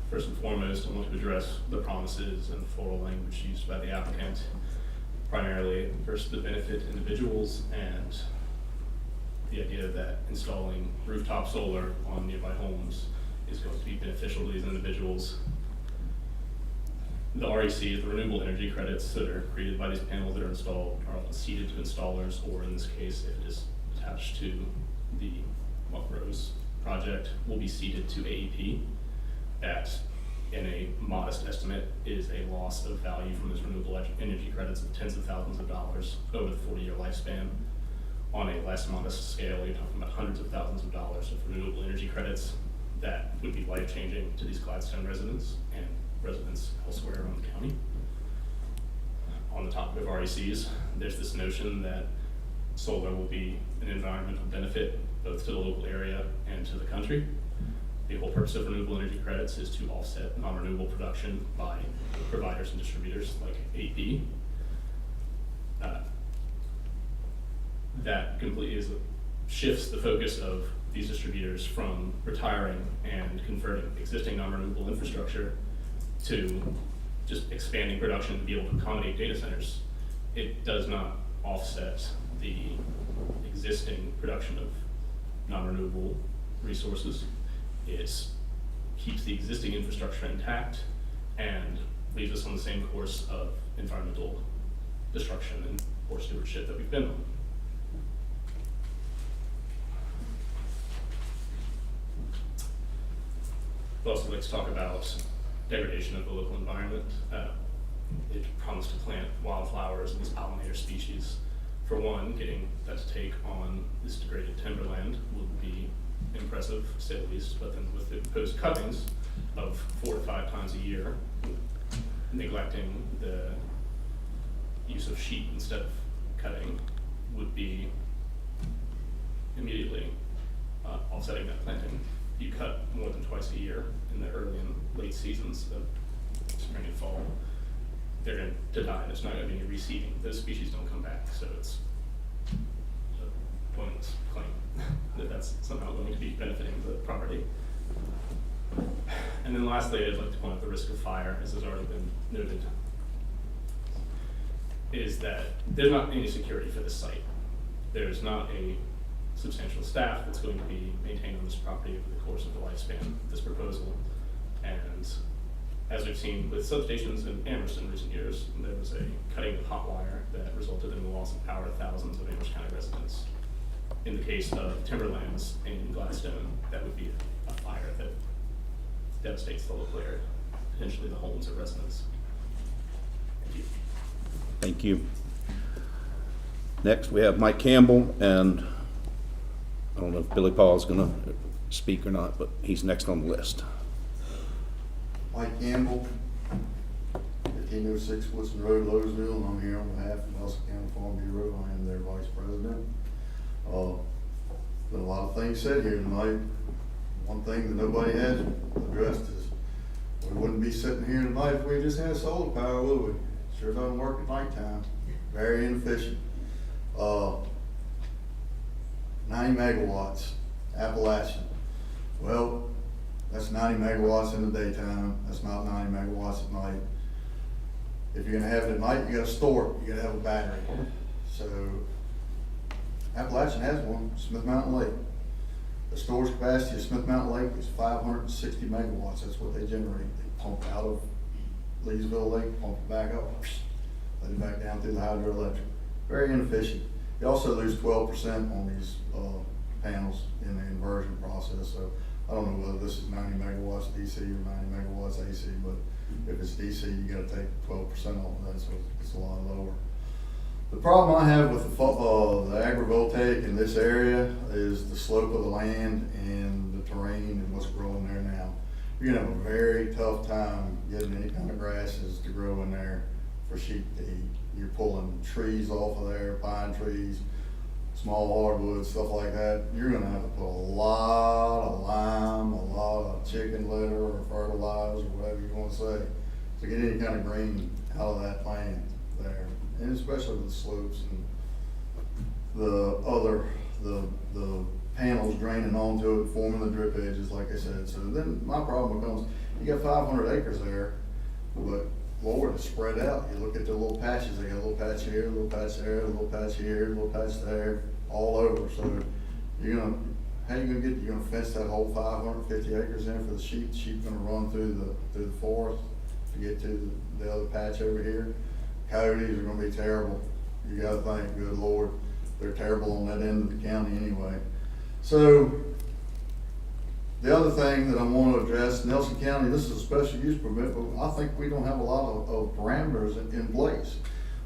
First and foremost, I want to address the promises and the floral language used by the applicant, primarily first to benefit individuals and the idea that installing rooftop solar on nearby homes is going to be beneficial to these individuals. The REC, the renewable energy credits that are created by these panels that are installed, are ceded to installers, or in this case, if it is attached to the Wild Rose project, will be ceded to AEP. That, in a modest estimate, is a loss of value from those renewable energy credits of tens of thousands of dollars over the 40-year lifespan. On a less modest scale, you're talking about hundreds of thousands of dollars of renewable energy credits that would be life-changing to these Gladstone residents and residents elsewhere around the county. On the topic of RECs, there's this notion that solar will be an environmental benefit both to the local area and to the country. The whole purpose of renewable energy credits is to offset non-renewable production by providers and distributors like AP. That completely shifts the focus of these distributors from retiring and converting existing non-renewable infrastructure to just expanding production to be able to accommodate data centers. It does not offset the existing production of non-renewable resources. It keeps the existing infrastructure intact and leaves us on the same course of environmental destruction and poor stewardship that we've been on. I'd also like to talk about degradation of the local environment. It promised to plant wildflowers and these pollinator species. For one, getting that to take on this degraded timberland would be impressive, to say the least, but then with the proposed cuttings of 4 to 5 times a year, neglecting the use of sheep instead of cutting would be immediately offsetting that planting. You cut more than twice a year in the early and late seasons of spring and fall, they're going to die. There's not going to be any reseeding. Those species don't come back, so it's a pointless claim that that's somehow going to be benefiting the property. And then lastly, I'd like to point out the risk of fire, as has already been noted, is that there's not any security for this site. There's not a substantial staff that's going to be maintained on this property over the course of the lifespan of this proposal. And as we've seen with substations in Amherst in recent years, there was a cutting of hot wire that resulted in the loss of power to thousands of Amherst County residents. In the case of timberlands in Gladstone, that would be a fire that devastates the local area, potentially the homes of residents. Thank you. Thank you. Next, we have Mike Campbell, and I don't know if Billy Paul's gonna speak or not, but he's next on the list. Mike Campbell, 1506 Woodson Road, Lowesville, and I'm here on behalf of Nelson County Farm Bureau. I am their vice president. Been a lot of things said here tonight. One thing that nobody has addressed is we wouldn't be sitting here tonight if we just had solar power, would we? Sure doesn't work at nighttime. Very inefficient. 90 megawatts, Appalachian. Well, that's 90 megawatts in the daytime. That's not 90 megawatts at night. If you're gonna have it at night, you gotta store it. You gotta have a battery. So Appalachian has one, Smith Mountain Lake. The storage capacity of Smith Mountain Lake is 560 megawatts. That's what they generate. They pump out of Leesville Lake, pump it back up, let it back down through the hydroelectric. Very inefficient. You also lose 12% on these panels in the inversion process. So I don't know whether this is 90 megawatts DC or 90 megawatts AC, but if it's DC, you got to take 12% off of that, so it's a lot lower. The problem I have with the agrivoltaic in this area is the slope of the land and the terrain and what's growing there now. You're gonna have a very tough time getting any kind of grasses to grow in there for sheep to eat. You're pulling trees off of there, pine trees, small hardwoods, stuff like that. You're gonna have to put a lot of lime, a lot of chicken litter or fertilizer, whatever you wanna say, to get any kind of green out of that land there. And especially with the slopes and the panels draining onto it, forming the drip edges, like I said. So then my problem becomes, you got 500 acres there, but Lord, it's spread out. You look at the little patches, they got a little patch here, a little patch there, a little patch here, a little patch there, all over. So you're gonna fence that whole 550 acres in for the sheep. The sheep gonna run through the forest to get to the other patch over here. Coyotes are gonna be terrible. You gotta think, good Lord, they're terrible on that end of the county anyway. So the other thing that I want to address, Nelson County, this is a special use permit, but I think we don't have a lot of parameters in place.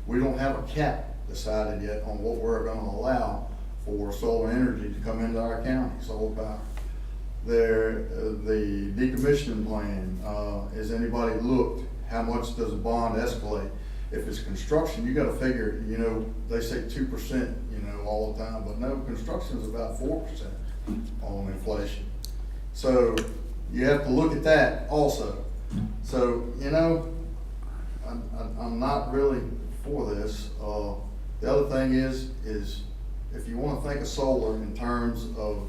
We don't have a cap decided yet on what we're gonna allow for solar energy to come into our county, solar power. The decommissioning plan, has anybody looked? How much does a bond escalate? If it's construction, you gotta figure, they say 2%, all the time, but no, construction is about 4% on inflation. So you have to look at that also. So, I'm not really for this. The other thing is if you wanna think of solar in terms of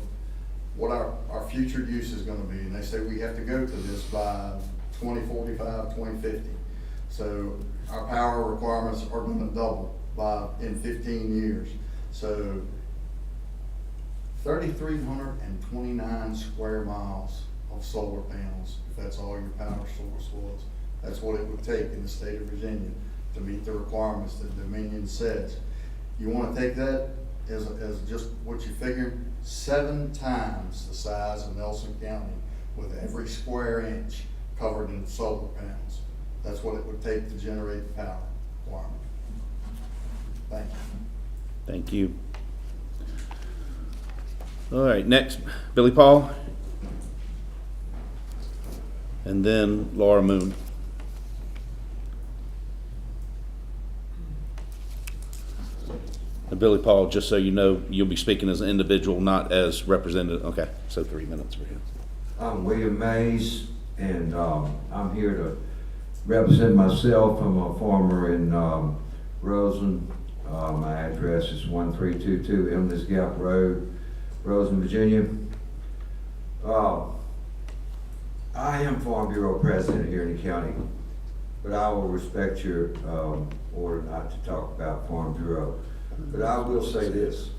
what our future use is gonna be, and they say we have to go to this by 2045, 2050. So our power requirements are gonna double in 15 years. So 3,329 square miles of solar panels, if that's all your power source was. That's what it would take in the state of Virginia to meet the requirements that Dominion says. You wanna take that as just what you figure, 7 times the size of Nelson County with every square inch covered in solar panels. That's what it would take to generate the power requirement. Thank you. Thank you. All right, next, Billy Paul. And then Laura Moon. And Billy Paul, just so you know, you'll be speaking as an individual, not as representative. Okay, so 3 minutes for him. I'm William Mays, and I'm here to represent myself. I'm a farmer in Roseland. My address is 1322 Emley's Gap Road, Roseland, Virginia. I am Farm Bureau President here in the county, but I will respect your order not to talk about Farm Bureau. But I will say this: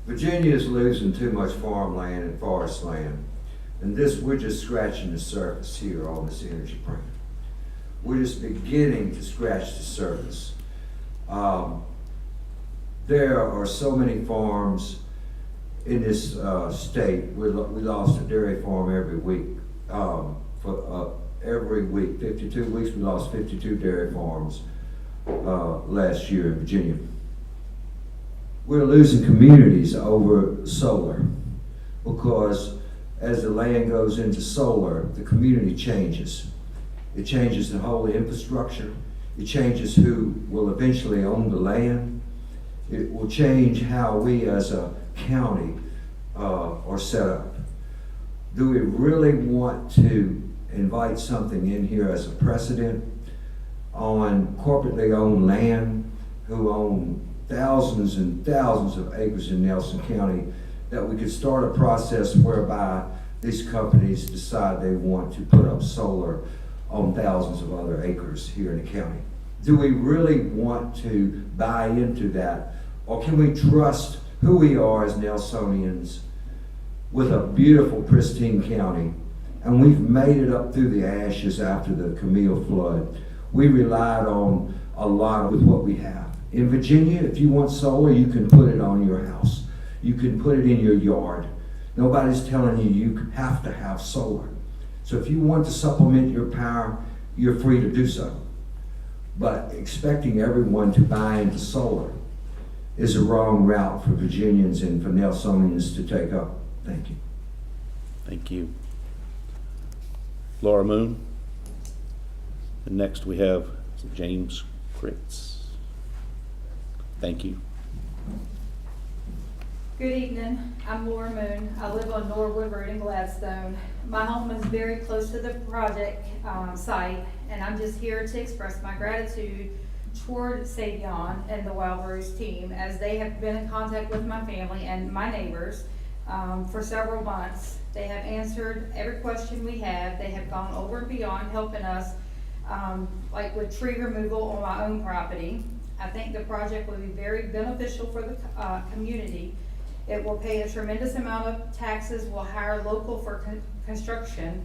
Virginia is losing too much farmland and forest land, and we're just scratching the surface here on this energy plan. We're just beginning to scratch the surface. There are so many farms in this state. We lost a dairy farm every week for, every week. 52 weeks, we lost 52 dairy farms, last year in Virginia. We're losing communities over solar because as the land goes into solar, the community changes. It changes the whole infrastructure. It changes who will eventually own the land. It will change how we as a county are set up. Do we really want to invite something in here as a precedent on corporately owned land who own thousands and thousands of acres in Nelson County, that we could start a process whereby these companies decide they want to put up solar on thousands of other acres here in the county? Do we really want to buy into that? Or can we trust who we are as Nelsonians with a beautiful, pristine county? And we've made it up through the ashes after the Camille flood. We relied on a lot with what we have. In Virginia, if you want solar, you can put it on your house. You can put it in your yard. Nobody's telling you you have to have solar. So if you want to supplement your power, you're free to do so. But expecting everyone to buy into solar is a wrong route for Virginians and for Nelsonians to take up. Thank you. Thank you. Laura Moon. And next we have James Kritz. Thank you. Good evening. I'm Laura Moon. I live on Norwood Road in Gladstone. My home is very close to the project site, and I'm just here to express my gratitude toward Savion and the Wild Rose team, as they have been in contact with my family and my neighbors for several months. They have answered every question we have. They have gone over and beyond helping us, like with tree removal on my own property. I think the project will be very beneficial for the community. It will pay a tremendous amount of taxes, will hire local for construction,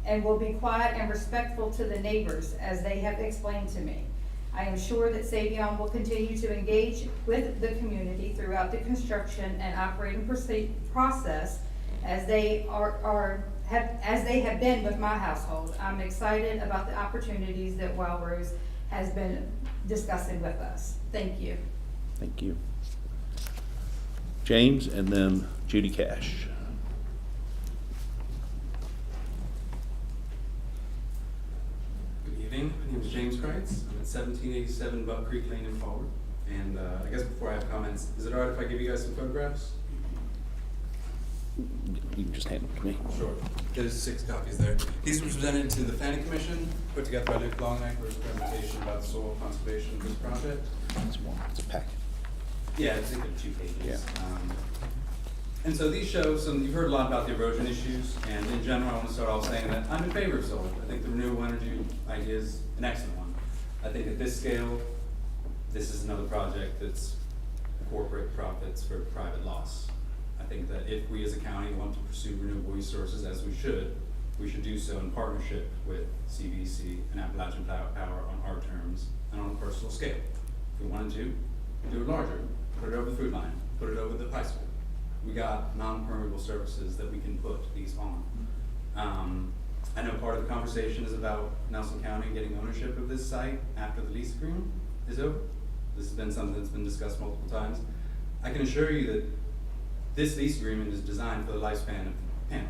and will be quiet and respectful to the neighbors, as they have explained to me. I am sure that Savion will continue to engage with the community throughout the construction and operating process as they have been with my household. I'm excited about the opportunities that Wild Rose has been discussing with us. Thank you. Thank you. James, and then Judy Cash. Good evening. My name is James Kreitz. I'm at 1787 Buck Creek Lane in Forward. And I guess before I have comments, is it all right if I give you guys some photographs? You can just hand them to me. Sure. There's 6 copies there. These were presented to the Planning Commission, put together by Luke Longneck for his presentation about the soil conservation of this project. It's a packet. Yeah, it's in 2 pages. Yeah. And so these show some, you've heard a lot about the erosion issues, and in general, I want to start off saying that I'm in favor of solar. I think the renewable energy idea is an excellent one. I think at this scale, this is another project that's corporate profits for private loss. I think that if we as a county want to pursue renewable resources, as we should do so in partnership with CVC and Appalachian Power on our terms and on a personal scale. If we wanted to, do it larger, put it over the food line, put it over the high school. We got non-permeable surfaces that we can put these on. I know part of the conversation is about Nelson County getting ownership of this site after the lease agreement is over. This has been something that's been discussed multiple times. I can assure you that this lease agreement is designed for the lifespan of panels.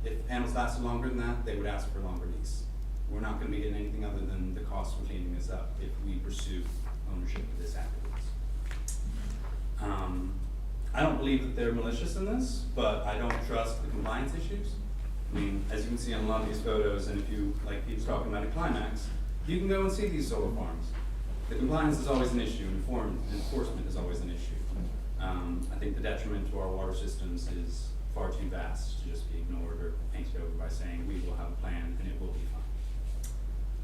If panels lasted longer than that, they would ask for a longer lease. We're not going to be getting anything other than the cost of cleaning this up if we pursue ownership of this afterwards. I don't believe that they're malicious in this, but I don't trust the compliance issues. I mean, as you can see on a lot of these photos, and if you, like he was talking about at Climax, you can go and see these solar farms. The compliance is always an issue, enforcement is always an issue. I think the detriment to our water systems is far too vast to just be ignored or painted over by saying we will have a plan and it will be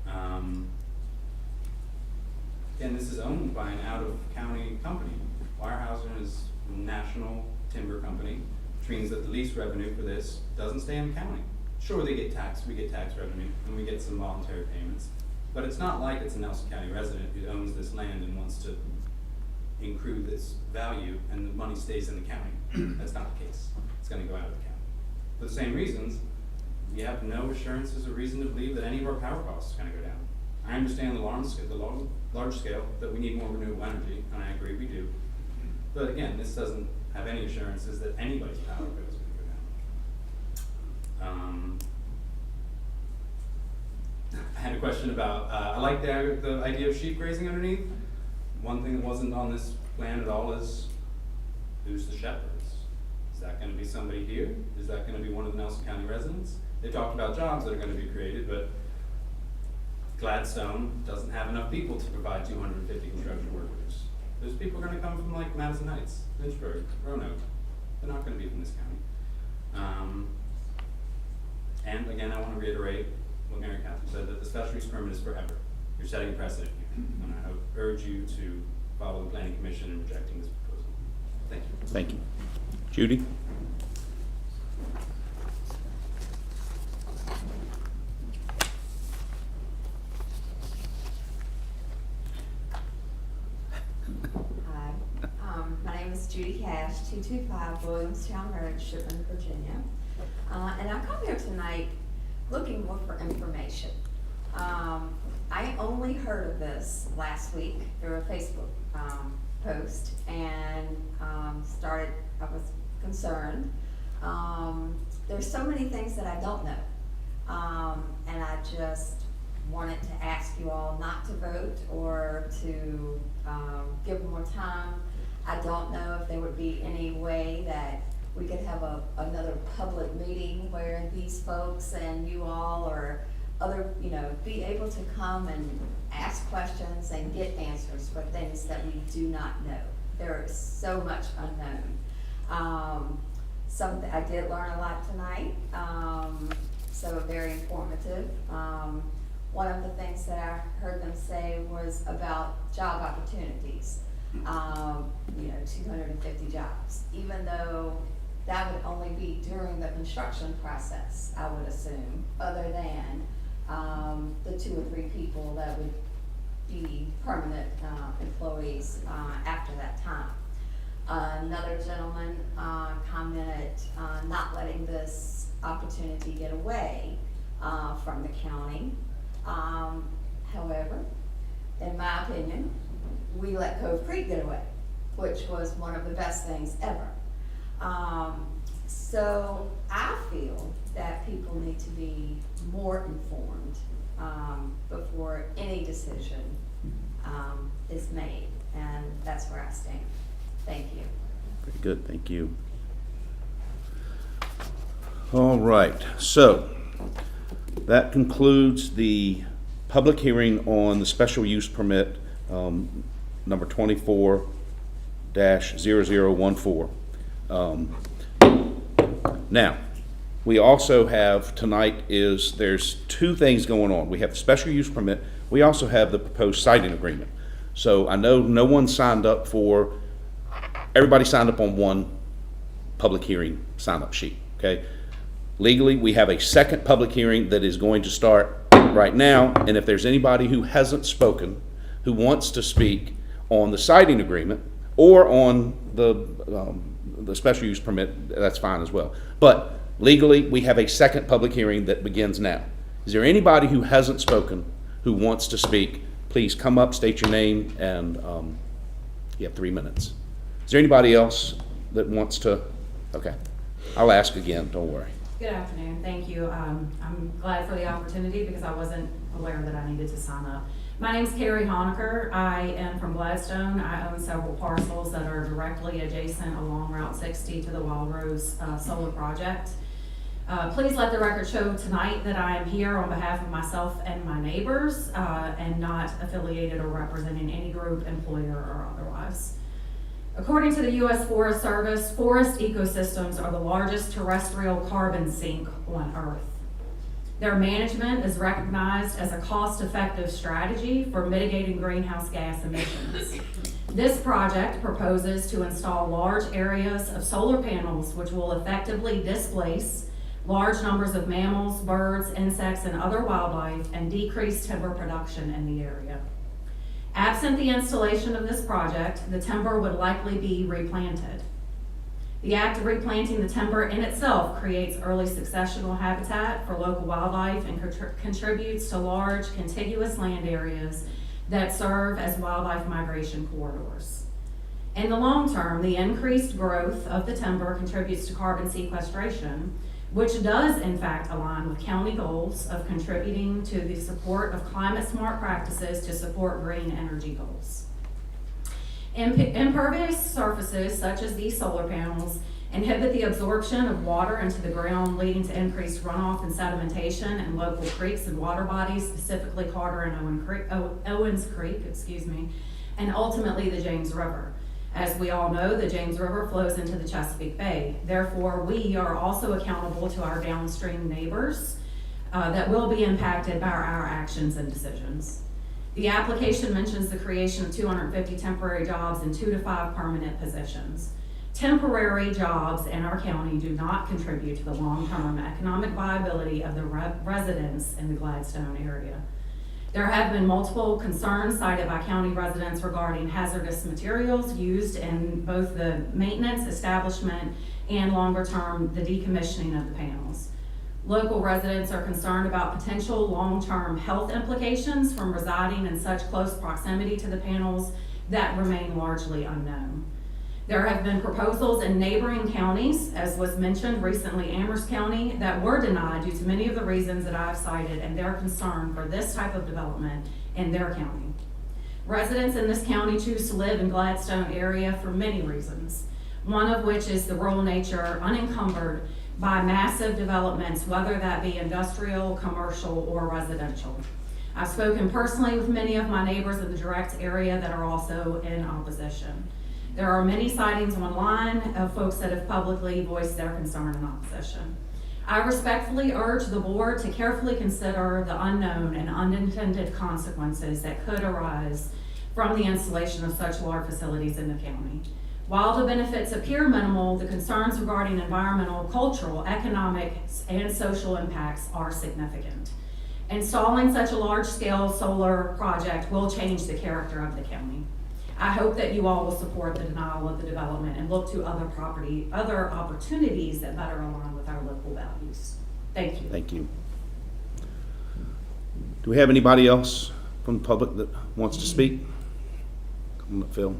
fine. Again, this is owned by an out-of-county company. Weyerhaeuser is a national timber company, which means that the lease revenue for this doesn't stay in the county. Sure, they get taxed, we get tax revenue, and we get some voluntary payments, but it's not like it's a Nelson County resident who owns this land and wants to accrue this value and the money stays in the county. That's not the case. It's going to go out of the county. For the same reasons, we have no assurances or reason to believe that any of our power costs are gonna go down. I understand the large scale, that we need more renewable energy, and I agree we do. But again, this doesn't have any assurances that anybody's power bill is gonna go down. I had a question about, I like the idea of sheep grazing underneath. One thing that wasn't on this plan at all is, who's the shepherds? Is that gonna be somebody here? Is that gonna be one of the Nelson County residents? They talked about jobs that are gonna be created, but Gladstone doesn't have enough people to provide 250 construction workers. Those people are gonna come from like Madison Heights, Lynchburg, Roanoke. They're not gonna be from this county. And again, I wanna reiterate what Mary Catherine said, that the special use permit is forever. You're setting a precedent here. And I urge you to follow the planning commission in rejecting this proposal. Thank you. Thank you. Judy? Hi, my name is Judy Cash, 225 Williamstown Road, Shipping, Virginia. And I come here tonight looking more for information. I only heard of this last week through a Facebook post and I was concerned. There's so many things that I don't know. And I just wanted to ask you all not to vote or to give more time. I don't know if there would be any way that we could have another public meeting where these folks and you all or other, be able to come and ask questions and get answers for things that we do not know. There is so much unknown. I did learn a lot tonight, so very informative. One of the things that I heard them say was about job opportunities. 250 jobs, even though that would only be during the construction process, I would assume, other than the 2 or 3 people that would be permanent employees after that time. Another gentleman commented not letting this opportunity get away from the county. However, in my opinion, we let Cove Creek get away, which was one of the best things ever. So I feel that people need to be more informed before any decision is made, and that's where I stand. Thank you. Very good, thank you. All right, so that concludes the public hearing on the special use permit number 24-0014. Now, we also have tonight there's 2 things going on. We have the special use permit. We also have the proposed siting agreement. So I know no one signed up everybody signed up on one public hearing sign-up sheet, okay? Legally, we have a second public hearing that is going to start right now, and if there's anybody who hasn't spoken, who wants to speak on the siting agreement or on the special use permit, that's fine as well. But legally, we have a second public hearing that begins now. Is there anybody who hasn't spoken who wants to speak? Please come up, state your name, and you have 3 minutes. Is there anybody else that wants to? Okay, I'll ask again, don't worry. Good afternoon, thank you. I'm glad for the opportunity because I wasn't aware that I needed to sign up. My name's Carrie Honaker. I am from Gladstone. I own several parcels that are directly adjacent along Route 60 to the Wild Rose solar project. Please let the record show tonight that I am here on behalf of myself and my neighbors and not affiliated or representing any group, employer, or otherwise. According to the U.S. Forest Service, forest ecosystems are the largest terrestrial carbon sink on Earth. Their management is recognized as a cost-effective strategy for mitigating greenhouse gas emissions. This project proposes to install large areas of solar panels which will effectively displace large numbers of mammals, birds, insects, and other wildlife and decrease timber production in the area. Absent the installation of this project, the timber would likely be replanted. The act of replanting the timber in itself creates early successional habitat for local wildlife and contributes to large contiguous land areas that serve as wildlife migration corridors. In the long term, the increased growth of the timber contributes to carbon sequestration, which does in fact align with county goals of contributing to the support of climate-smart practices to support green energy goals. Impervious surfaces such as these solar panels inhibit the absorption of water into the ground, leading to increased runoff and sedimentation in local creeks and water bodies, specifically Carter and Owens Creek, and ultimately the James River. As we all know, the James River flows into the Chesapeake Bay. Therefore, we are also accountable to our downstream neighbors that will be impacted by our actions and decisions. The application mentions the creation of 250 temporary jobs and 2 to 5 permanent positions. Temporary jobs in our county do not contribute to the long-term economic viability of the residents in the Gladstone area. There have been multiple concerns cited by county residents regarding hazardous materials used in both the maintenance, establishment, and longer term, the decommissioning of the panels. Local residents are concerned about potential long-term health implications from residing in such close proximity to the panels that remain largely unknown. There have been proposals in neighboring counties, as was mentioned recently, Amherst County, that were denied due to many of the reasons that I've cited and their concern for this type of development in their county. Residents in this county choose to live in Gladstone area for many reasons, one of which is the rural nature unencumbered by massive developments, whether that be industrial, commercial, or residential. I've spoken personally with many of my neighbors in the direct area that are also in opposition. There are many sightings online of folks that have publicly voiced their concern in opposition. I respectfully urge the board to carefully consider the unknown and unintended consequences that could arise from the installation of such large facilities in the county. While the benefits appear minimal, the concerns regarding environmental, cultural, economic, and social impacts are significant. Installing such a large-scale solar project will change the character of the county. I hope that you all will support the denial of the development and look to other opportunities that better align with our local values. Thank you. Thank you. Do we have anybody else from the public that wants to speak? Come on up, Phil.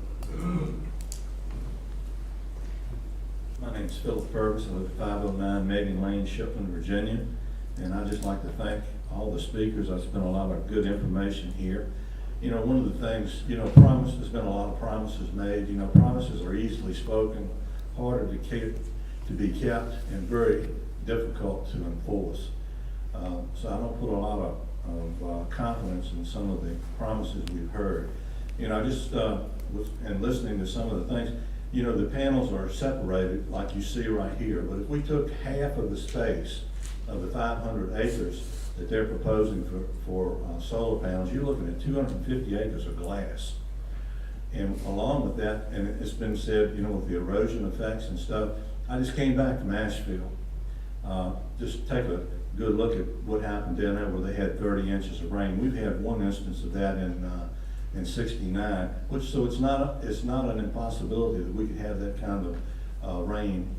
My name is Philip Ferguson. I live at 509 Megan Lane, Shipman, Virginia. And I'd just like to thank all the speakers. I spent a lot of good information here. You know, one of the things, there's been a lot of promises made. Promises are easily spoken, harder to be kept, and very difficult to enforce. So I don't put a lot of confidence in some of the promises we've heard. And listening to some of the things, the panels are separated like you see right here, but if we took half of the space of the 500 acres that they're proposing for solar panels, you're looking at 250 acres of glass. And along with that, and it's been said, with the erosion effects and stuff, I just came back from Asheville. Just take a good look at what happened down there where they had 30 inches of rain. We've had one instance of that in 69, so it's not an impossibility that we could have that kind of rain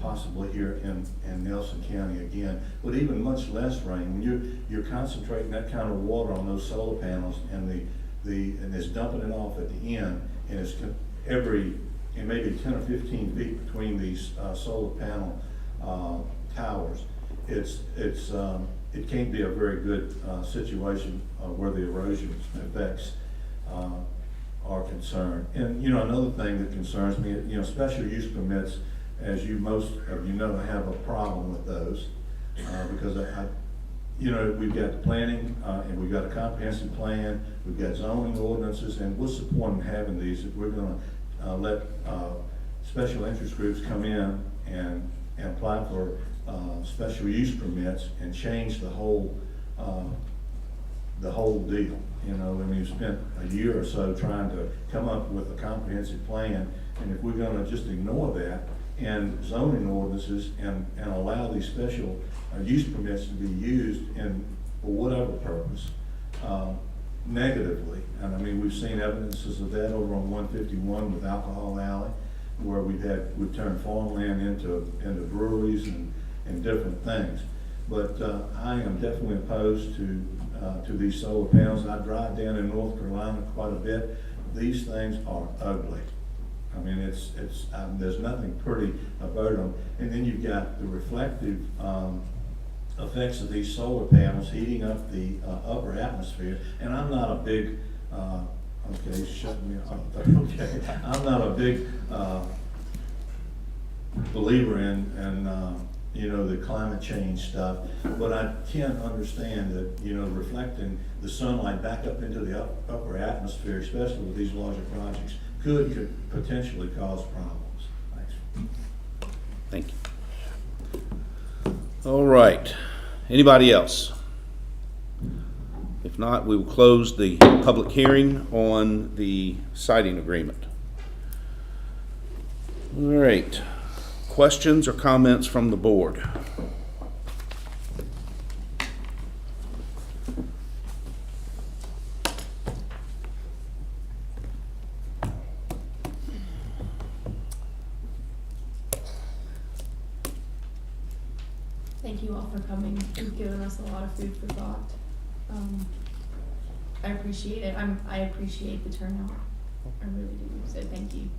possibly here in Nelson County again, but even much less rain. When you're concentrating that kind of water on those solar panels and it's dumping it off at the end, and it's maybe 10 or 15 feet between these solar panel towers, it can't be a very good situation where the erosion effects are concerned. And another thing that concerns me, special use permits, as most of you know, I have a problem with those because we've got the planning and we've got a comprehensive plan, we've got zoning ordinances, and what's the point in having these if we're going to let special interest groups come in and apply for special use permits and change the whole deal. We've spent a year or so trying to come up with a comprehensive plan, and if we're going to just ignore that and zoning ordinances and allow these special use permits to be used for whatever purpose negatively, and we've seen evidences of that over on 151 with Alcohol Alley, where we've turned farmland into breweries and different things. But I am definitely opposed to these solar panels. I drive down in North Carolina quite a bit. These things are ugly. I mean, there's nothing pretty about them. And then you've got the reflective effects of these solar panels heating up the upper atmosphere. And I'm not a big, okay, shut me off. Okay, I'm not a big believer in you know, the climate change stuff, but I can understand that, you know, reflecting the sunlight back up into the upper atmosphere, especially with these larger projects, could potentially cause problems. Thanks. Thank you. All right. Anybody else? If not, we will close the public hearing on the siting agreement. All right. Questions or comments from the board? Thank you all for coming. You've given us a lot of food for thought. I appreciate it. I appreciate the turnout. I really do. So thank you.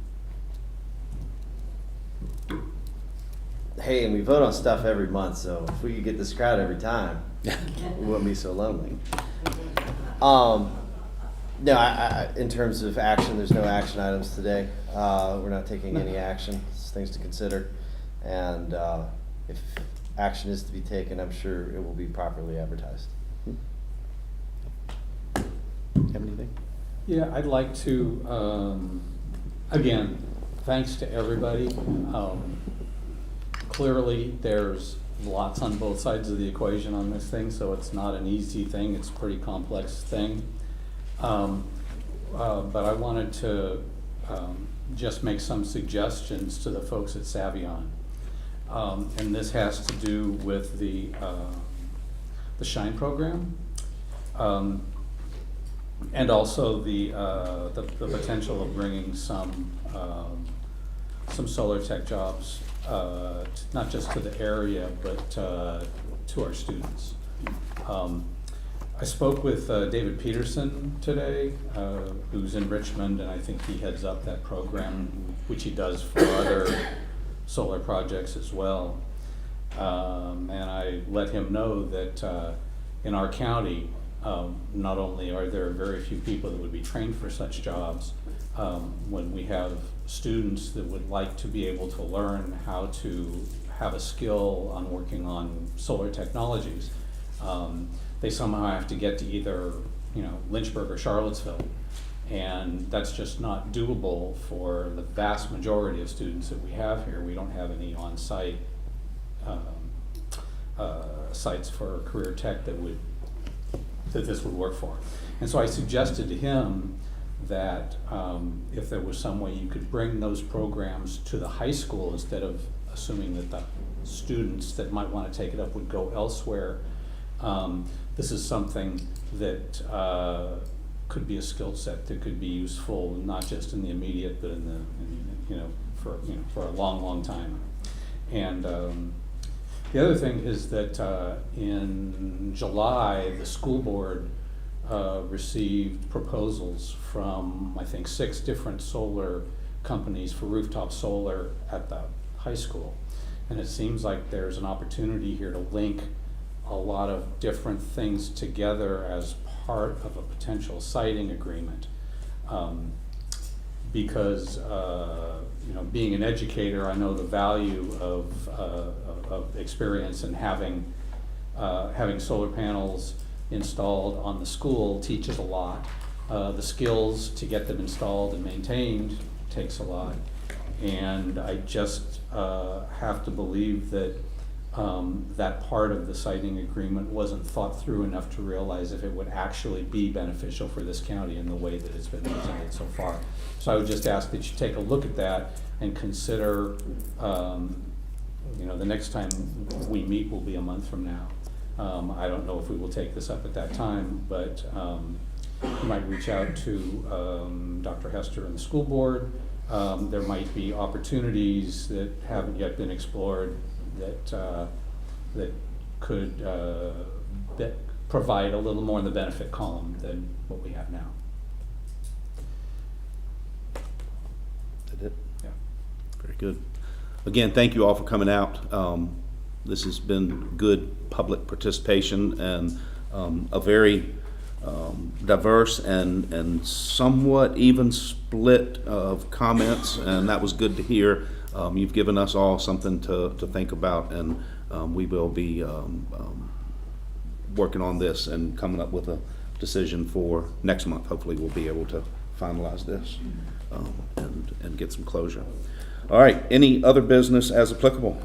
Hey, and we vote on stuff every month, so if we could get this crowd every time, we wouldn't be so lonely. No, I, in terms of action, there's no action items today. We're not taking any action. It's things to consider. And if action is to be taken, I'm sure it will be properly advertised. Have anything? Yeah, I'd like to, again, thanks to everybody. Clearly, there's lots on both sides of the equation on this thing, so it's not an easy thing. It's a pretty complex thing. But I wanted to just make some suggestions to the folks at Savion. And this has to do with the SHINE program. And also the potential of bringing some solar tech jobs, not just to the area, but to our students. I spoke with David Peterson today, who's in Richmond, and I think he heads up that program, which he does for other solar projects as well. And I let him know that in our county, not only are there very few people that would be trained for such jobs, when we have students that would like to be able to learn how to have a skill on working on solar technologies, they somehow have to get to either, you know, Lynchburg or Charlottesville. And that's just not doable for the vast majority of students that we have here. We don't have any on-site sites for career tech that this would work for. And so I suggested to him that if there was some way you could bring those programs to the high school instead of assuming that the students that might want to take it up would go elsewhere, this is something that could be a skill set that could be useful not just in the immediate, but for a long, long time. And the other thing is that in July, the school board received proposals from, I think, 6 different solar companies for rooftop solar at the high school. And it seems like there's an opportunity here to link a lot of different things together as part of a potential siting agreement. Because being an educator, I know the value of experience and having solar panels installed on the school teaches a lot. The skills to get them installed and maintained takes a lot. And I just have to believe that that part of the siting agreement wasn't thought through enough to realize if it would actually be beneficial for this county in the way that it's been presented so far. So I would just ask that you take a look at that and consider, the next time we meet will be a month from now. I don't know if we will take this up at that time, but you might reach out to Dr. Hester and the school board, there might be opportunities that haven't yet been explored that, that could provide a little more in the benefit column than what we have now. That it? Yeah. Very good. Again, thank you all for coming out. This has been good public participation and a very diverse and somewhat even split of comments, and that was good to hear. You've given us all something to think about, and we will be working on this and coming up with a decision for next month. Hopefully we'll be able to finalize this and get some closure. All right, any other business as applicable?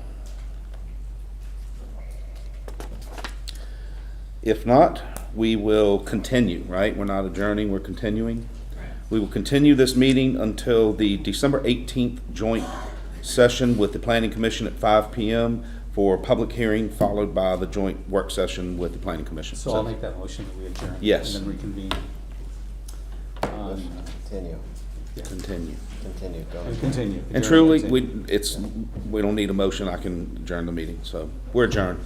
If not, we will continue, right? We're not adjourning, we're continuing. We will continue this meeting until the December 18th joint session with the Planning Commission at 5 p.m. for public hearing, followed by the joint work session with the Planning Commission. So I'll make that motion that we adjourn. Yes. And then reconvene. Continue. Yeah. Continue. Continue. Go And ahead. continue. And Adjourn, truly, continue. we don't need a motion, I can adjourn the meeting, so we're adjourned.